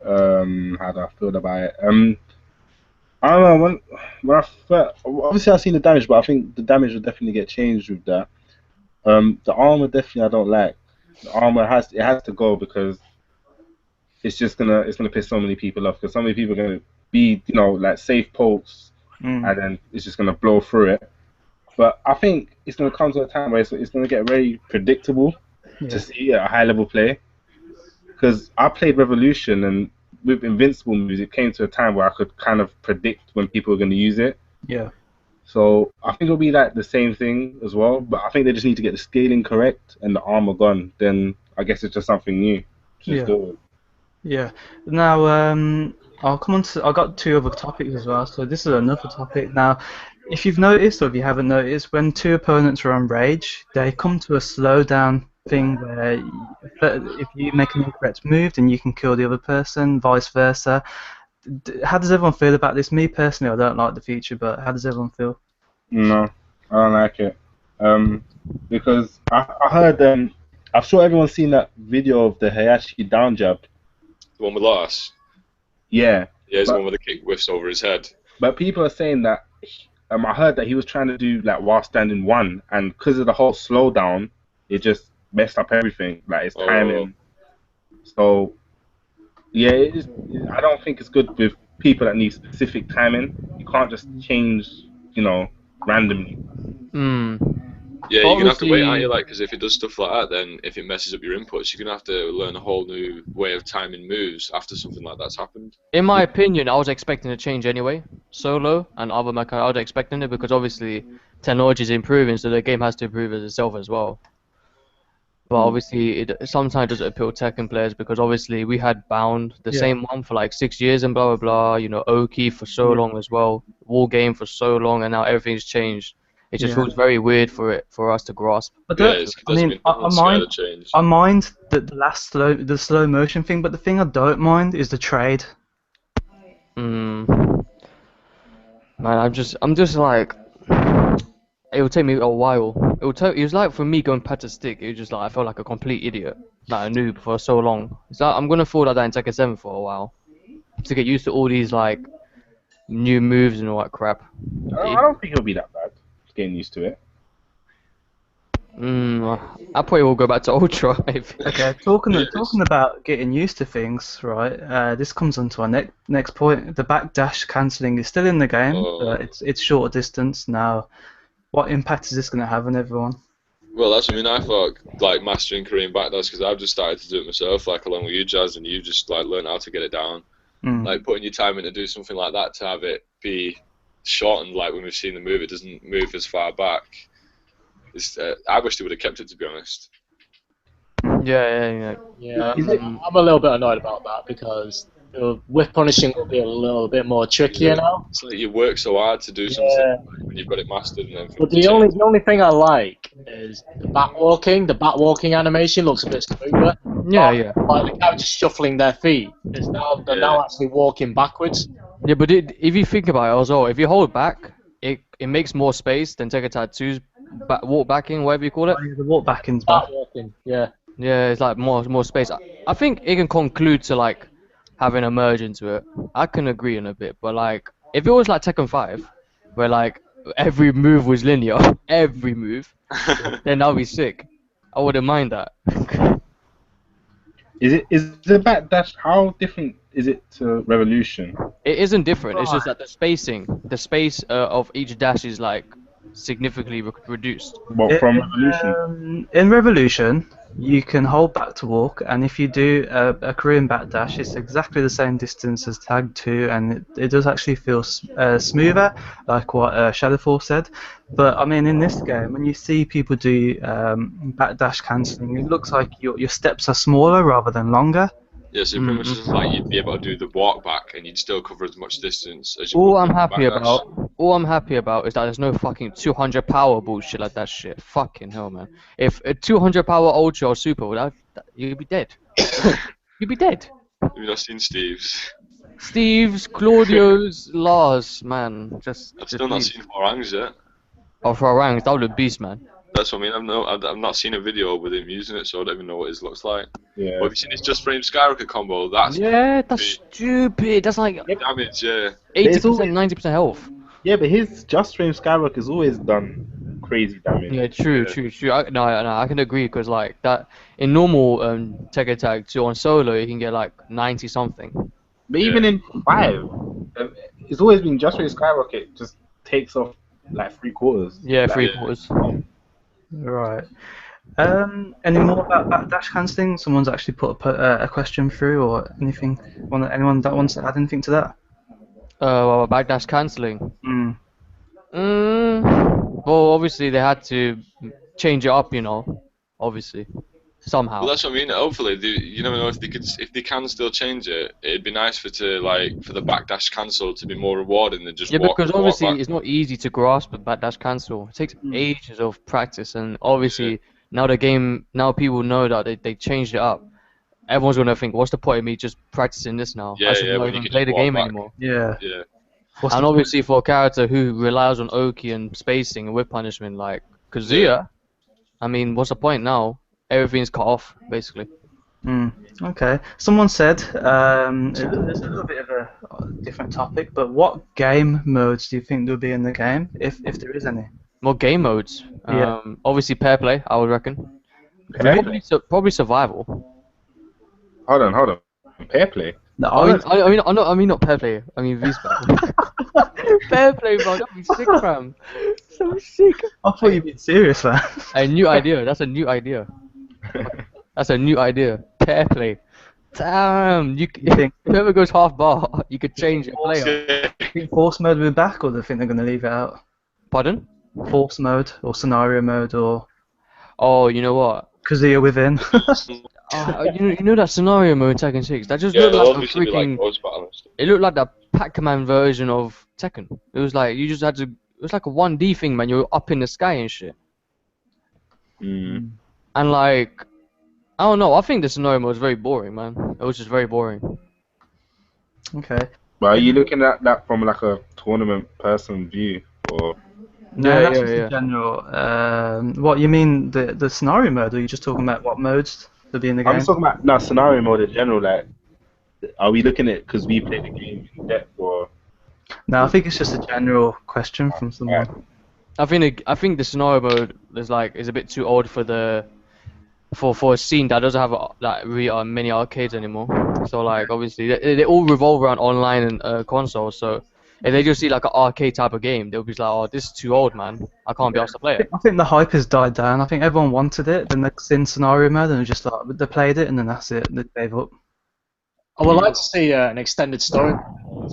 How do I feel about it? I don't know. When I first, obviously I've seen the damage, but I think the damage will definitely get changed with that. The armor definitely I don't like. The armor has to go because it's gonna piss so many people off because so many people are gonna be like safe pokes and then it's just gonna blow through it. But I think it's gonna come to a time where it's gonna get very predictable to see at a high level play. Because I played Revolution and with Invincible moves, it came to a time where I could kind of predict when people were going to use it. Yeah. So I think it'll be like the same thing as well, but I think they just need to get the scaling correct and the armor gone. Then I guess it's just something new. Yeah. Now, I'll come on to. I got two other topics as well. So this is another topic. Now, if you've noticed or if you haven't noticed, when two opponents are on rage, they come to a slowdown thing where if you make an incorrect move, then you can kill the other person, vice versa. How does everyone feel about this? Me personally, I don't like the feature, but how does everyone feel? No, I don't like it. Because I heard I'm sure everyone's seen that video of the Hayashi down jab. The one with Lars? Yeah. Yeah, it's the one with the kick whiffs over his head. But people are saying that I heard that he was trying to do like while standing one, and because of the whole slowdown, it just messed up everything. Like it's timing. So yeah, I don't think it's good with people that need specific timing. You can't just change, randomly. Yeah, you're gonna have to wait, aren't you? Like, because if it does stuff like that, then if it messes up your inputs, you're gonna have to learn a whole new way of timing moves after something like that's happened. In my opinion, I was expecting a change anyway. Solo and other mecha, I was expecting it because obviously technology is improving, so the game has to improve itself as well. But obviously, it sometimes doesn't appeal to Tekken players because obviously we had Bound, the same one for like 6 years and blah blah blah. Oki for so long as well, War Game for so long, and now everything's changed. It just feels very weird for us to grasp. But I mind the slow motion thing, but the thing I don't mind is the trade. Man, I'm just like, it will take me a while. It was like for me going pad to stick. It was just like I felt like a complete idiot, like a noob for so long. It's like I'm gonna feel like that in Tekken 7 for a while to get used to all these like new moves and all that crap. I don't think it'll be that bad. Getting used to it. I probably will go back to Ultra. Okay, talking about getting used to things, right? This comes on to our next point. The backdash cancelling is still in the game, but it's shorter distance now. What impact is this going to have on everyone? Well, that's what I mean. I thought like mastering Korean backdash because I've just started to do it myself, like along with you, Jazz, and you just like learn how to get it down. Like putting your time in to do something like that to have it be shortened, like when we've seen the move, it doesn't move as far back. I wish they would have kept it, to be honest. Yeah. I'm a little bit annoyed about that because whiff punishing will be a little bit more trickier now. It's like you work so hard to do something when you've got it mastered, and then. But the only thing I like is the bat walking. The bat walking animation looks a bit smoother. Yeah. Like the characters shuffling their feet. They're now actually walking backwards. Yeah, but if you think about it as well, if you hold back, it makes more space than Tekken Tag 2's walk backing, whatever you call it. Oh, yeah, the walk backing's back. Walking, yeah. Yeah, it's like more space. I think it can conclude to like having a merge into it. I can agree on a bit, but like if it was like Tekken 5, where like every move was linear, every move, then that'd be sick. I wouldn't mind that. Is the backdash, how different is it to Revolution? It isn't different. It's just that the space of each dash is like significantly reduced. What, from Revolution? In Revolution, you can hold back to walk, and if you do a Korean backdash, it's exactly the same distance as Tag 2, and it does actually feel smoother, like what Shadowfall said. But I mean, in this game, when you see people do backdash cancelling, it looks like your steps are smaller rather than longer. Yeah, so pretty much just like you'd be able to do the walk back and you'd still cover as much distance as you All would I'm with happy backdash. about is that there's no fucking 200 power bullshit like that shit. Fucking hell, man. If a 200 power ultra or super, you'd be dead. You'd be dead. Have you not seen Steve's? Steve's, Claudio's, Lars, man. I've still not seen Orangs yet. Oh, for Orangs, that would be beast, man. That's what I mean. I've not seen a video with him using it, so I don't even know what his looks like. Yeah. But have you seen his just frame Skyrocket combo? That's Yeah, that's stupid. That's like damage. Yeah. 80%, 90% health. Yeah, but his just frame Skyrock has always done crazy damage. Yeah, true. No, I can agree because like that in normal Tekken Tag 2 on solo, you can get like 90 something. But even in 5, it's always been just frame Skyrocket just takes off like 3/4. Yeah, Like, 3/4. Right. Any more about that dash cancelling? Someone's actually put a question through or anything. Anyone that wants to add anything to that? Well, backdash cancelling. Mm. Well, obviously they had to change it up, you know. Obviously, somehow. Well, that's what I mean. Hopefully, you never know if they can still change it. It'd be nice for the backdash cancel to be more rewarding than just Yeah, walk. because walk obviously back. it's not easy to grasp a backdash cancel. It takes ages of practice, and obviously now people know that they changed it up. Everyone's gonna think, what's the point of me just practicing this now? I should not when you even can play just the walk game back. anymore. Yeah. Yeah. And obviously for a character who relies on Oki and spacing and whip punishment like Kazuya, I mean, what's the point now? Everything's cut off, basically. Okay. Someone said, it's a little bit of a different topic, but what game modes do you think there'll be in the game, if there is any? More game modes. Yeah. Obviously pair play, I would reckon. Pair? Probably survival. Hold on. Pair play? No, I mean not pair play. I mean V-Spec. Pair play, bro. That'd be sick, fam. So sick. I thought you'd be serious, man. A new idea. That's a new idea. That's a new idea. Pair play. Damn. You think Whoever goes half bar, you could change your player. you think force mode will be back, or do you think they're going to leave it out? Pardon? Force mode or scenario mode or Oh, you know what? Kazuya within? You know that scenario mode in Tekken 6? That just looked like a freaking. It looked like the Pac-Man version of Tekken. It was like you just had to. It was like a 1D thing, man. You were up in the sky and shit. And like, I don't know. I think the scenario mode was very boring, man. It was just very boring. Okay. But are you looking at that from like a tournament person view, or? No, Yeah, that's yeah, just yeah. in general. What you mean the scenario mode? Or are you just talking about what modes there'll be in the game? I'm just talking about scenario mode in general. Like, are we looking at it because we play the game in depth, or? No, I think it's just a general question from someone. I think the scenario mode is a bit too old for a scene that doesn't have like really many arcades anymore. So like obviously they all revolve around online and consoles. So if they just see like an arcade type of game, they'll be like, oh, this is too old, man. I can't be asked to play it. I think the hype has died down. I think everyone wanted it, then they're in scenario mode and just like they played it and then that's it. They gave up. I would like to see an extended story,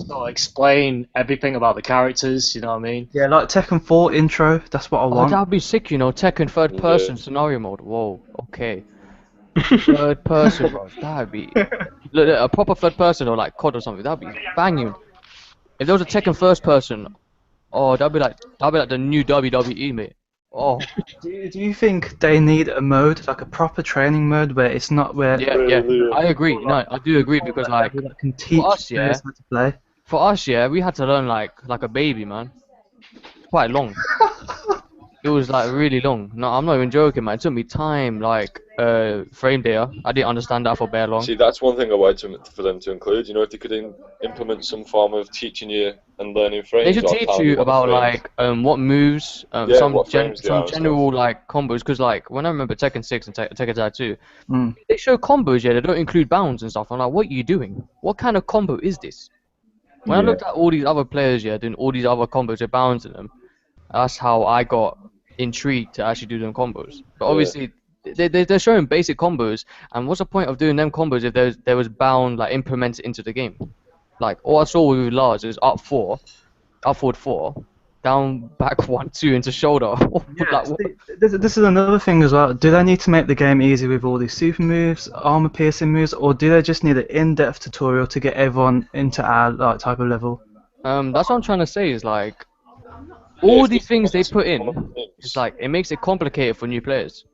so explain everything about the characters. You know what I mean? Yeah, like Tekken 4 intro. That's what I Oh, want. that'd be sick, you know. Tekken third person scenario mode. Whoa, okay. Third person, bro. That'd be look, a proper third person or like COD or something. That'd be banging. If there was a Tekken first person, oh, that'd be like the new WWE, mate. Oh. Do you think they need a mode, like a proper training mode, where it's not where Yeah, I agree. No, I do agree because like that can teach for us, yeah, players how to play? for us, yeah, we had to learn like a baby, man. Quite long. It was like really long. No, I'm not even joking, man. It took me time, like frame data. I didn't understand that for bare long. See, that's one thing I wanted for them to include. You know, if they could implement some form of teaching you and learning frames. They should or teach telling you what about frames. like what moves, what frames they are some and stuff. general like combos. Because like when I remember Tekken 6 and Tekken Tag 2, Mm. they show combos, yeah, they don't include bounds and stuff. I'm like, what are you doing? What kind of combo is this? When I looked at all these other players, yeah, doing all these other combos with bounds in them, that's how I got intrigued to actually do them combos. But obviously, they're showing basic combos, and what's the point of doing them combos if there was bound like implemented into the game? Like all I saw with Lars is up forward 4, down back 1 2 into shoulder. Yeah, this is another thing as well. Do they need to make the game easy with all these super moves, armor piercing moves, or do they just need an in-depth tutorial to get everyone into our like type of level? That's what I'm trying to say is like all these things they put in, it's like it makes it complicated for new players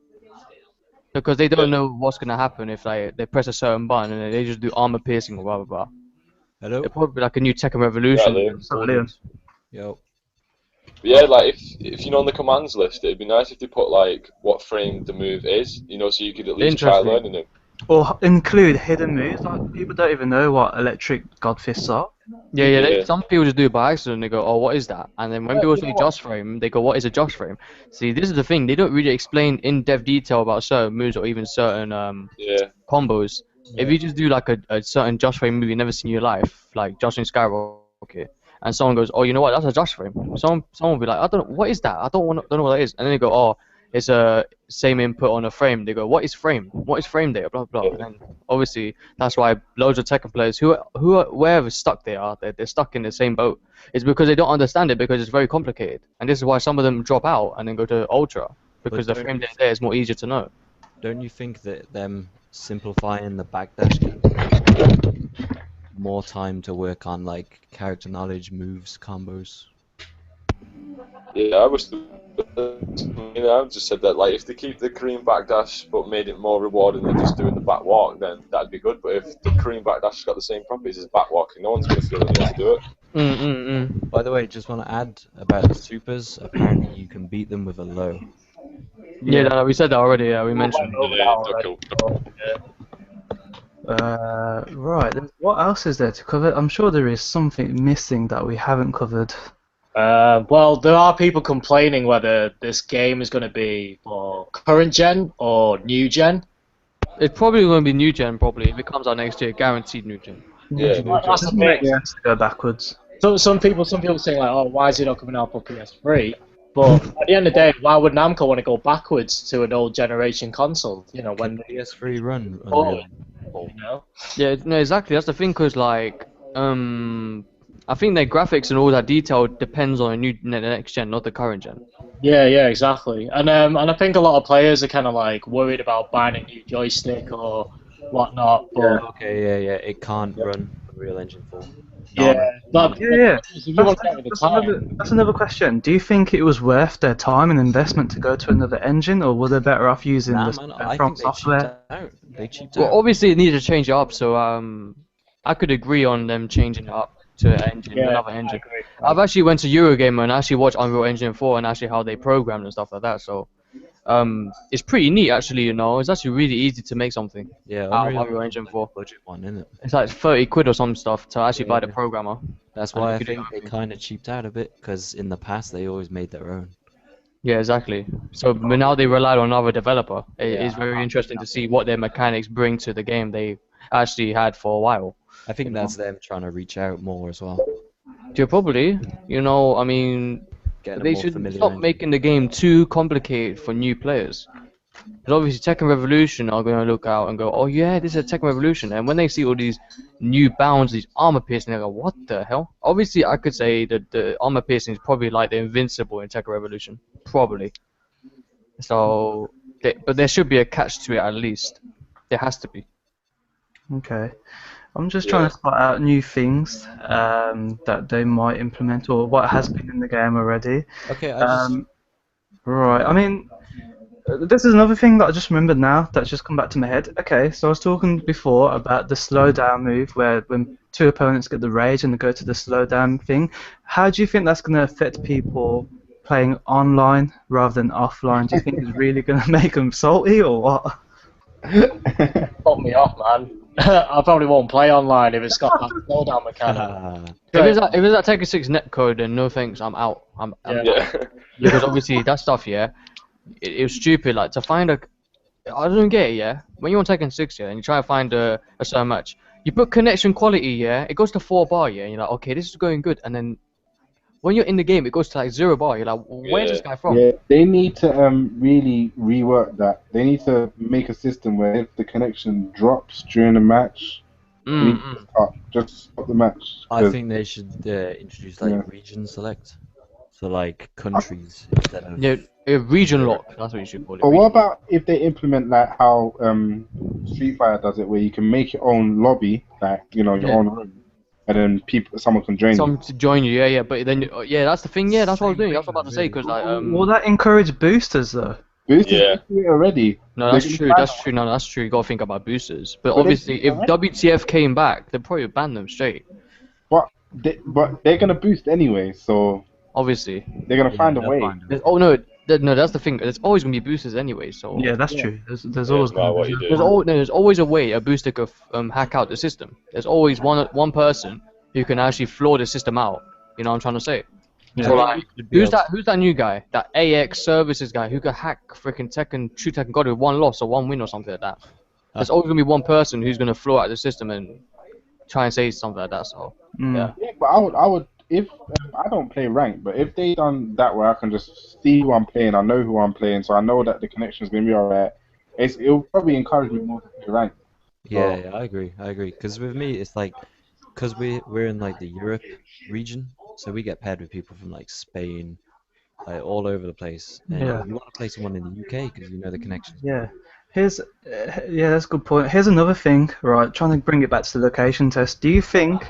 because they don't know what's gonna happen if they press a certain button and they just do armor piercing or blah blah blah. Hello? It'll probably be like a new Tekken Revolution. Yeah, Liam. Yo. But yeah, like if you know on the commands list, it'd be nice if they put like what frame the move is, so you could at least try Interesting. learning them. Or include hidden moves. Like people don't even know what electric godfists are. Yeah. Some people just do it by accident. They go, "Oh, what is that?" And then when people say Josh frame, they go, "What is a Josh frame?" See, this is the thing. They don't really explain in-depth detail about certain moves or even certain Yeah. combos. If you just do like a certain Josh frame move you've never seen in your life, like Josh in Skyrocket, and someone goes, "Oh, you know what? That's a Josh frame." Someone will be like, "I don't know what is that? I don't know what that is." And then they go, "Oh, it's a same input on a frame." They go, "What is frame? What is frame there?" Blah blah. And then obviously that's why loads of Tekken players who are wherever stuck they are, they're stuck in the same boat. It's because they don't understand it because it's very complicated, and this is why some of them drop out and then go to Ultra because the frame there is more easier to know. Don't you think that them simplifying the backdash gives more time to work on like character knowledge, moves, combos? Yeah, I've just said that like if they keep the cream backdash but made it more rewarding than just doing the back walk, then that'd be good. But if the cream backdash has got the same properties as back walking, no one's gonna feel the need to do it. By the way, just want to add about the supers. Apparently, you can beat them with a low. Yeah, no, we said that already. Yeah, we mentioned. Yeah, cool. Right. What else is there to cover? I'm sure there is something missing that we haven't covered. Well, there are people complaining whether this game is going to be for current gen or new gen. It's probably going to be new gen. Probably if it comes out next year, guaranteed new gen. Yeah. That's the Doesn't make thing. sense to go backwards. So some people saying like, "Oh, why is it not coming out for PS3?" But at the end of the day, why would Namco want to go backwards to an old generation console? You know, when PS3 run Oh. Unreal. you know. Yeah, no, exactly. That's the thing, cause like, I think their graphics and all that detail depends on the next gen, not the current gen. Yeah, exactly. And I think a lot of players are kind of like worried about buying a new joystick or whatnot. But Okay, yeah. It can't run Unreal Engine 4. but Yeah. if you want to get at the time, That's another question. Do you think it was worth their time and investment to go to another engine, or were they better off using Nah, the man, I From think Software? they cheaped Well, out. obviously it needed to change it up, so I could agree on them changing it up to an engine, another engine. I've actually went to Eurogamer and actually watched Unreal Engine 4 and actually how they programmed and stuff like that. So it's pretty neat actually. You know, it's actually really easy to make something Yeah, out of Unreal Engine 4. budget one, isn't it? It's like 30 quid or some stuff to actually buy the Yeah. programmer. That's And why you I could do think they everything. kind of cheaped out a bit, because in the past they always made their own. Yeah, exactly. So but now they relied on another developer. It Yeah, is very interesting to see what their mechanics bring to the game they actually had for a while. I think that's them trying to reach out more as well. Yeah, probably. You know, I mean, Getting a they more should familiar stop engine. making the game too complicated for new players. Because obviously Tekken Revolution are going to look out and go, oh yeah, this is a Tekken Revolution. And when they see all these new bounds, these armor piercing, they go, what the hell? Obviously, I could say that the armor piercing is probably like the Invincible in Tekken Revolution. Probably. So, but there should be a catch to it at least. There has to be. Okay. I'm just trying to spot out new things that they might implement or what has been in the game already. Okay, I just Right. I mean, this is another thing that I just remembered now that's just come back to my head. Okay, so I was talking before about the slow down move where when two opponents get the rage and they go to the slow down thing. How do you think that's going to affect people playing online rather than offline? Do you think it's really going to make them salty or what? put me off, man. I probably won't play online if it's got that slowdown mechanic. If it's that Tekken 6 netcode, then no thanks, I'm out. I'm out. Because obviously that stuff, yeah, it was stupid. Like to find a, I don't get it, yeah. When you're on Tekken 6, yeah, and you try to find a certain match, you put connection quality, yeah, it goes to 4 bar, yeah, and you're like, okay, this is going good, and then when you're in the game, it goes to like 0 bar. You're like, where's this guy from? Yeah, they need to really rework that. They need to make a system where if the connection drops during a match, they need to just stop the match. I think they should introduce like region select, so like countries instead of region lock. That's what you should call it. But what about if they implement like how Street Fighter does it, where you can make your own lobby, like your own room, and then someone can join you. Someone to join you, yeah. But then, that's the thing. Yeah, that's what I was doing. That's what I was about to say. Because like, will that encourage boosters though? Boosters do it already. No, that's true. That's true. No, that's true. You gotta think about boosters. But obviously, if WTF came back, they'd probably ban them straight. But they're gonna boost anyway, so. obviously. They're gonna Yeah, find a they'll way. find a way. Oh no, no, that's the thing. There's always gonna be boosters anyway. So Yeah, that's true. There's Yeah, always it's about going what to you be. do. no, there's always a way a booster could hack out the system. There's always one person who can actually floor the system out. You know what I'm trying to say? So Yeah. like, who's that new guy? That AX services guy who could hack freaking Tekken, true Tekken God with one loss or one win or something like that. There's always gonna be one person who's gonna floor out the system and try and say something like that. So yeah. Yeah, but I would, if I don't play rank, but if they done that where I can just see who I'm playing, I know who I'm playing, so I know that the connection's gonna be alright. It'll probably encourage me more to play rank. Yeah, yeah, I agree. Because with me, it's like, because we're in like the Europe region, so we get paired with people from like Spain, like all over the place, and Yeah. you want to play someone in the UK because you know the connection's Yeah. Yeah, that's a good point. Here's another thing, right? Trying to bring it back to the location test. Do you think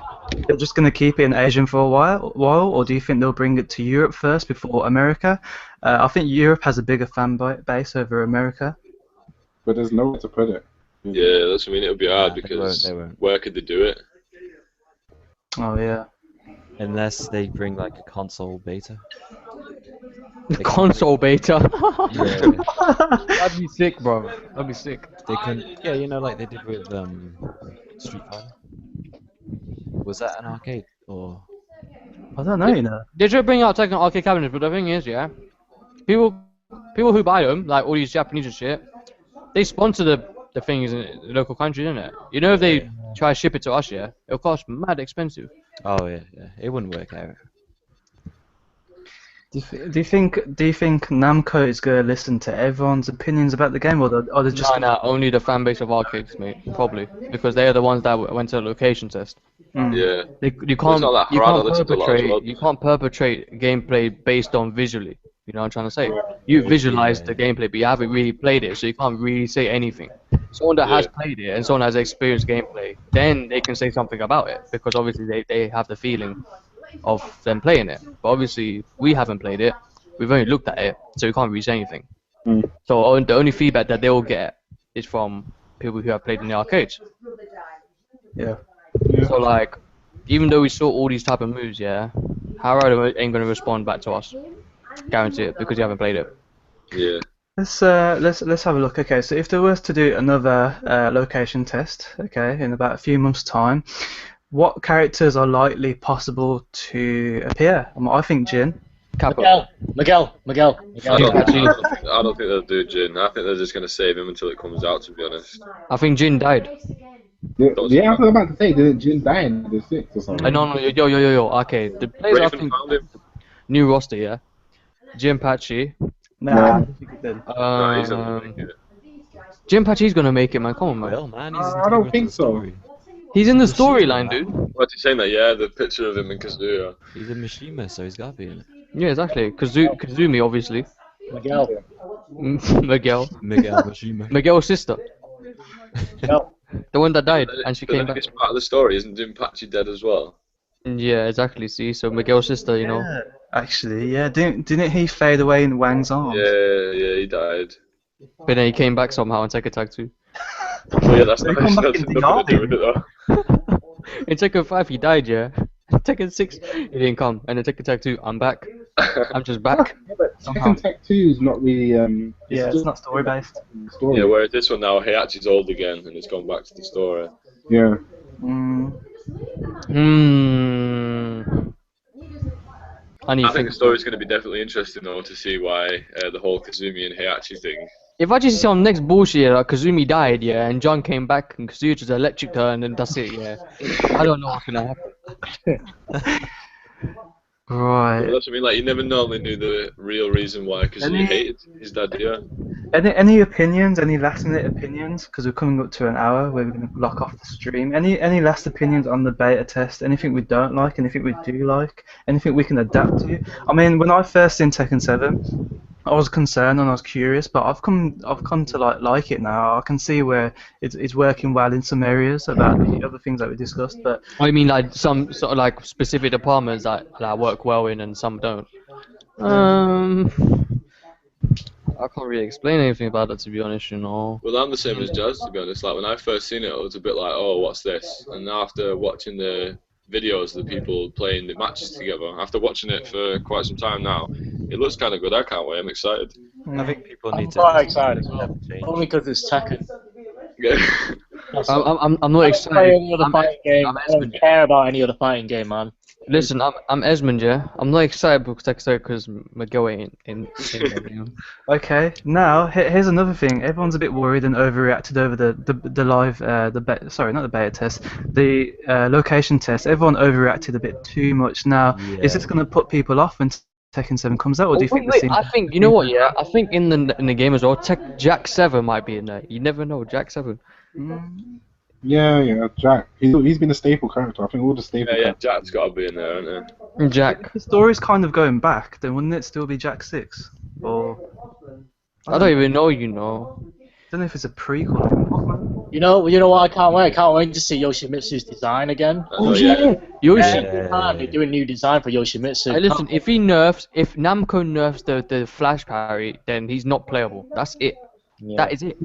they're just going to keep it in Asian for a while, or do you think they'll bring it to Europe first before America? I think Europe has a bigger base over America. But there's nowhere to put it. Yeah, that's what I mean. It'll be hard Nah, because they won't. where could they do it? Oh yeah. Unless they bring like a console beta. Console beta. Yeah, That'd be sick, bro. That'd be sick. they can. Yeah, you know, like they did with Street Fighter. Was that an arcade or? I don't know, you know. They should bring out Tekken arcade cabinets, but the thing is, yeah, people who buy them, like all these Japanese and shit, they sponsor the things in the local country, isn't it? You know, if they try to ship it to us, yeah, it'll cost mad expensive. Oh yeah, yeah. It wouldn't work out. Do you think Namco is going to listen to everyone's opinions about the game, or they're just No, only the fan base of arcades, mate, probably, because they are the ones that went to the location test. Yeah. You can't not that hard, I listened to a lot as well. you can't perpetrate gameplay based on visually. You know what I'm trying to say? You visualize the gameplay, but you haven't really played it, so you can't really say anything. Someone that has played it and someone has experienced gameplay, then they can say something about it, because obviously they have the feeling of them playing it. But obviously we haven't played it, we've only looked at it, so we can't really say anything. So the only feedback that they will get is from people who have played in the arcades. Yeah. So like, even though we saw all these type of moves, yeah, Harrow ain't gonna respond back to us. Guarantee it, because you haven't played it. Yeah. Let's have a look. Okay, so if there was to do another location test, okay, in about a few months' time, what characters are likely possible to appear? I think Jin. Miguel. I don't think they'll do Jin. I think they're just going to save him until it comes out, to be honest. I think Jin died. Yeah, I was about to say, did Jin die in the 6th or something? No, yo. Okay, the players I Raven think found him. new roster, yeah. Jin Pachi. Nah, I don't think he did. No, he's not gonna make it. Jin Pachi's gonna make it, man. Come on, man. Well, man, he's I don't integral to think the so. story. He's in the storyline, dude. What, you saying that? Yeah, the picture of him in Kazuya. He's a Mishima, so he's got to be in it. Yeah, exactly. Kazumi, obviously. Miguel. Miguel. Miguel Mishima. Miguel's sister. Miguel. The one that died, and she But came then back. it's part of the story, isn't Jinpachi dead as well? Yeah, exactly. See, so Miguel's sister, you know. Yeah, actually, yeah. Didn't he fade away in Wang's arms? Yeah, he died. But then he came back somehow in Tekken Tag 2. Oh yeah, that's They not come back that's in nothing the to do with it though. In Tekken 5, he died, yeah. Tekken 6, he didn't come. And in Tekken Tag 2, I'm back. I'm just back. Yeah, but Somehow. Tekken Tech 2 is not really. Yeah, it's not story based. Story. Yeah, whereas this one now, Heihachi's old again, and it's gone back to the story. Yeah. I need I to think think. the story's going to be definitely interesting though to see why the whole Kazumi and Heihachi thing. If I just see on next bullshit, like Kazumi died, yeah, and John came back and Kazuya just electric her, and then that's it, yeah. I don't know what's gonna happen. Right. Well, that's what I mean. Like you never normally knew the real reason why Kazumi hated his dad. Yeah. Any opinions? Any last minute opinions? Because we're coming up to an hour where we're going to lock off the stream. Any last opinions on the beta test? Anything we don't like? Anything we do like? Anything we can adapt to? I mean, when I first seen Tekken 7, I was concerned and I was curious, but I've come to like it now. I can see where it's working well in some areas about the other things that we discussed. But I mean, like some sort of like specific departments that work well in, and some don't. I can't really explain anything about it, to be honest, you know. Well, I'm the same as Jazz, to be honest. Like when I first seen it, I was a bit like, "Oh, what's this?" And after watching the videos of the people playing the matches together. After watching it for quite some time now, it looks kind of good. I can't wait. I'm excited. I think people I'm need to quite just excited as accept well. Only change. because it's Tekken. Yeah. That's I'm, it. I'm not I don't play excited. any other fighting I'm game. I don't Esmond. care about any other fighting game, man. Listen, I'm Esmond, yeah. I'm not excited because Miguel ain't in there, you know. Okay, now here's another thing. Everyone's a bit worried and overreacted over the live sorry, not the beta test, the location test. Everyone overreacted a bit too much. Now, is this Yeah. going to put people off when Tekken 7 comes out, or do Oh, you think the wait. scene? I think you know what? Yeah, I think in the game as well. Jack 7 might be in there. You never know. Jack 7. Mm, Yeah, Jack. He's been a staple character. I think all the staple Yeah, characters. Jack's got to be in there, hasn't Jack. if the story's kind of going back, then wouldn't it still be Jack 6? Or I don't even know. You know. don't know if it's a prequel. You know what? I can't wait. I can't wait to see Yoshimitsu's design again. Oh, yeah. Yoshi. Every time they do a new design for Yoshimitsu. Hey, listen, if Namco nerfs the flash parry, then he's not playable. That's it. Yeah. That is it.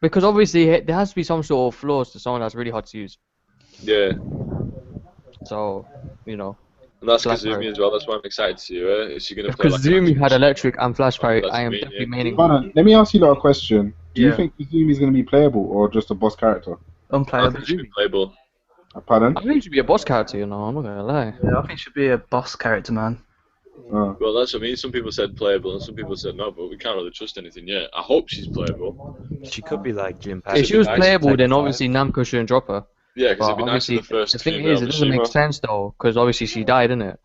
Because obviously there has to be some sort of flaws to someone that's really hard to use. Yeah. So, you know. And that's Flash Kazumi parry. as well. That's why I'm excited to see her. Is she going to If play like an Kazumi actual had electric and flash parry, That's I am me, definitely yeah. maining. Hold on, let me ask you a question. Do you Yeah. think Kazumi's going to be playable or just a boss character? I Unplayable. think she should be playable. Pardon? I think he should be a boss character, you know. I'm not gonna lie. Yeah, I think it should be a boss character, man. Well, that's what I mean. Some people said playable and some people said no, but we can't really trust anything yet. I hope she's playable. She could be like Jim If she was nice. playable, then Tekken obviously Namco shouldn't drop her. Yeah, because But it'd be nice for obviously, the first the thing female is, it doesn't make Mishima. sense though, because obviously she died, innit?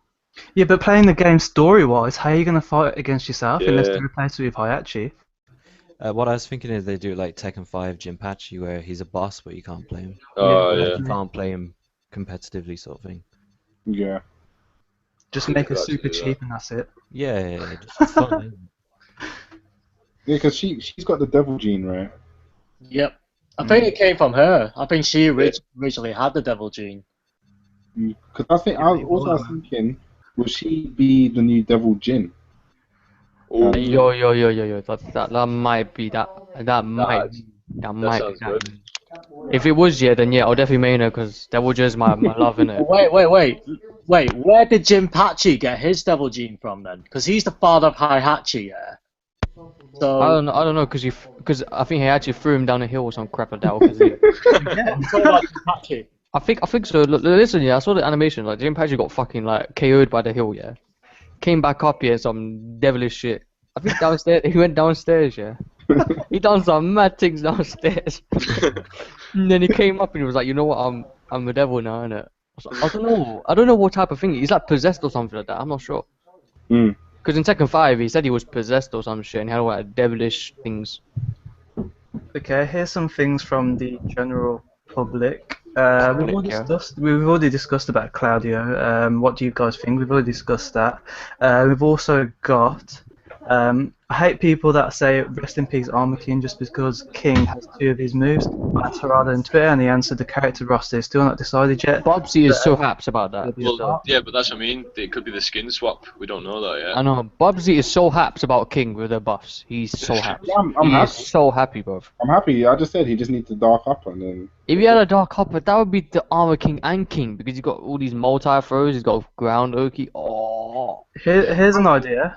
Yeah, but playing the game story-wise, how are you going to fight against yourself unless Yeah. they replace it with Hayachi? What I was thinking is they do like Tekken 5 Jinpachi where he's a boss but you can't play him. Oh, Like, yeah. you can't play him competitively sort of thing. Yeah. Just You make could her actually super do cheap and that's it. Yeah, just fun. Isn't it? Yeah, because she's got the devil gene, right? Yep. I think it came from her. I think she originally had the devil gene. Because I was thinking, will she be the new devil Jin? Ooh, Yo. That might be that. That might be sounds that. good. If it was, yeah, then yeah, I'll definitely main her because that was just my love, innit? Wait. Where did Jinpachi get his devil gene from then? Because he's the father of Heihachi, yeah. So I don't know, because I think he actually threw him down a hill or some crap like that. 'Cause I'm talking about Jinpachi. I think so. Listen, yeah, I saw the animation. Like Jim Patrick got fucking like KO'd by the hill, yeah. Came back up, yeah, some devilish shit. I think downstairs. He went downstairs, yeah. He done some mad things downstairs. And then he came up and he was like, you know what, I'm the devil now, innit? I don't know what type of thing. He's like possessed or something like that. I'm not sure. Mm. Because in Tekken 5, he said he was possessed or some shit and he had like devilish things. Okay, here's some things from the general public. We've already discussed about Claudio. What do you guys think? We've already discussed that. We've also got. I hate people that say rest in peace Armor King just because King has two of his moves. That's Harada and Twitter, and the answer the character roster is still not decided yet. Bobsy is so happy about that. Well, yeah, but that's what I mean. It could be the skin swap. We don't know that yet. I know. Bobsy is so happy about King with the buffs. He's so happy. I'm He happy. is so happy, bro. I'm happy. I just said he just needs to dark up and then. If he had a Dark Hopper, that would be the Armor King and King because he's got all these multi-throws. He's got ground Oki. Oh. Here's an idea.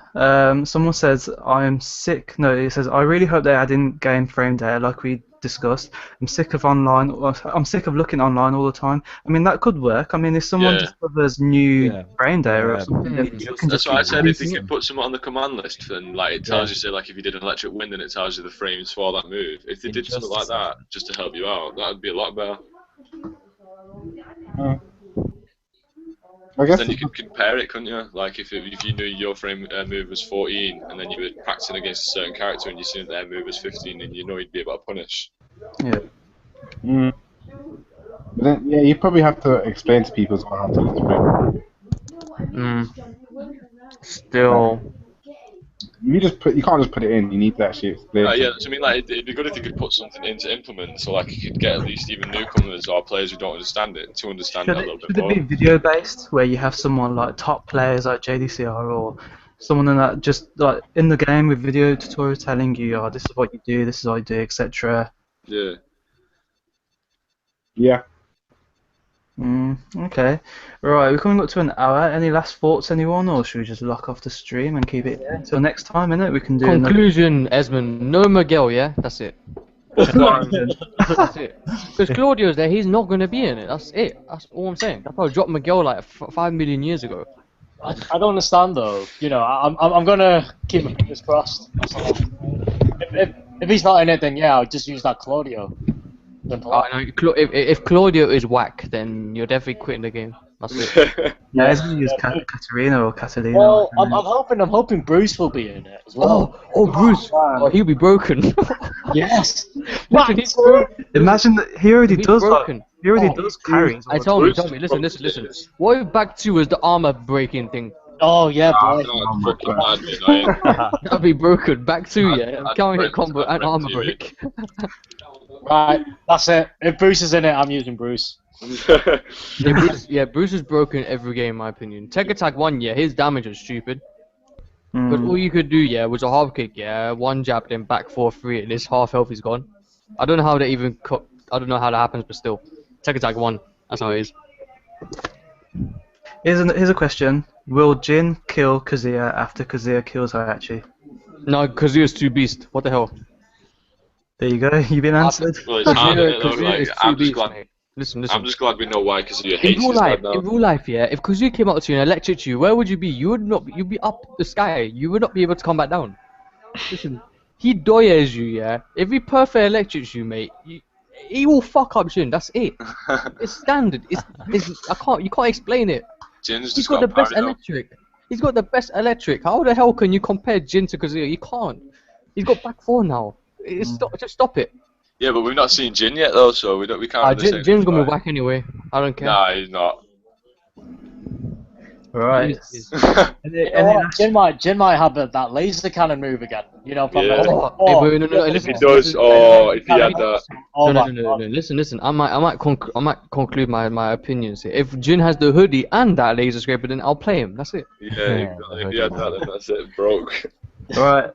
Someone says I'm sick. No, it says I really hope they add in game frame data like we discussed. I'm sick of looking online all the time. I mean that could work. I mean if someone Yeah. discovers new Yeah. frame data or Yeah. something, then you can That's just what I keep said. If they using could put someone on the command list, then like it tells you, say, like if you did an electric wind, and it tells you the frames for that move. If they did something like that, just to help you out, that would be a lot better. I guess Then you could compare it, couldn't you? Like if you knew your frame move was 14, and then you were practicing against a certain character, and you seen that their move was 15, and you know you'd be able to punish. Yeah. Mm. But then, yeah, you probably have to explain to people as well how to use it. Still. You can't just put it in. You need to actually explain. Yeah, so I mean, like it'd be good if you could put something in to implement, so like you could get at least even newcomers or players who don't understand it to understand Should it a it, little bit should it more. be video based where you have someone like top players like JDCR or someone that just like in the game with video tutorials telling you, oh, this is what you do, this is what you do, etc. Yeah. Yeah. Okay. Right, we're coming up to an hour. Any last thoughts, anyone, or should we just lock off the stream and keep it here until next time, innit? We can do another Conclusion, Esmond. No Miguel, yeah? That's it. conclusion. That's it. Because Claudio's there, he's not going to be in it. That's it. That's all I'm saying. That's why I dropped Miguel like 5 million years ago. I don't understand though. You know, I'm gonna keep my fingers crossed. That's all. If he's not in it, then yeah, I'll just use that Claudio. Simple. No, if Claudio is whack, then you're definitely quitting the game. That's it. Yeah, he's gonna use Katarina or Catalina. Well, I'm hoping Bruce will be in it as well. Bruce. Oh, he'll be broken. Yes. Listen, he's broken. Imagine that he already He's does. broken. He already does carries. I tell me. Listen. What if back 2 is the armor breaking thing? Oh yeah, boy. No, fucking mad, me, annoying. That'd be broken. Back 2, yeah. Can't hit combo and armor break. Right, that's it. If Bruce is in it, I'm using Bruce. Bruce is broken every game, in my opinion. Tech Attack 1, yeah, his damage was stupid. But all you could do, yeah, was a half kick, yeah, one jab, then back 4-3, and his half health is gone. I don't know how that I don't know how that happens, but still. Tech Attack 1, that's how it is. Here's a question. Will Jin kill Kazuya after Kazuya kills Hayachi? No, Kazuya's too beast. What the hell? There you go. You've been answered. Well, it's hard, isn't it, though? Kazuya Like, is too I'm just beast, glad. mate. Listen. I'm just glad we know why Kazuya In hates real this life, lad now. yeah, if Kazuya came up to you and electrocuted you, where would you be? You'd be up the sky. You would not be able to come back down. Listen, he doyers you, yeah. If he perfect electrocutes you, mate, he will fuck up Jin. That's it. It's standard. You can't explain it. Jin's He's just got the best paranoid now. electric. He's got the best electric. How the hell can you compare Jin to Kazuya? You can't. He's got back 4 now. Just stop it. Yeah, but we've not seen Jin yet though, so we can't. Really say Jin's gonna be about whack anyway. I don't it. care. Nah, he's not. Right. Jin might have that laser cannon move again. You know, from Yeah. No, If listen. he does, if he had that. No. Listen. I might conclude my opinions here. If Jin has the hoodie and that laser scraper, then I'll play him. That's it. Yeah, exactly. If he had that, then that's it. Broke. Right.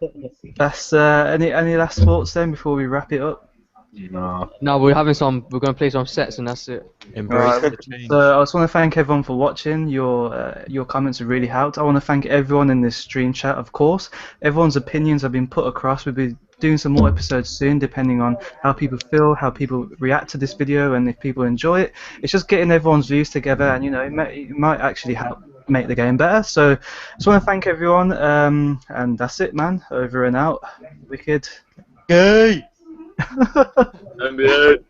That's any last thoughts then before we wrap it up? No. No, we're gonna play some sets and that's it. Embrace the change. So I just want to thank everyone for watching. Your comments have really helped. I want to thank everyone in this stream chat, of course. Everyone's opinions have been put across. We'll be doing some more episodes soon, depending on how people feel, how people react to this video, and if people enjoy it. It's just getting everyone's views together, and it might actually help make the game better. So I just want to thank everyone, and that's it, man. Over and out. Wicked. Gay. NBA.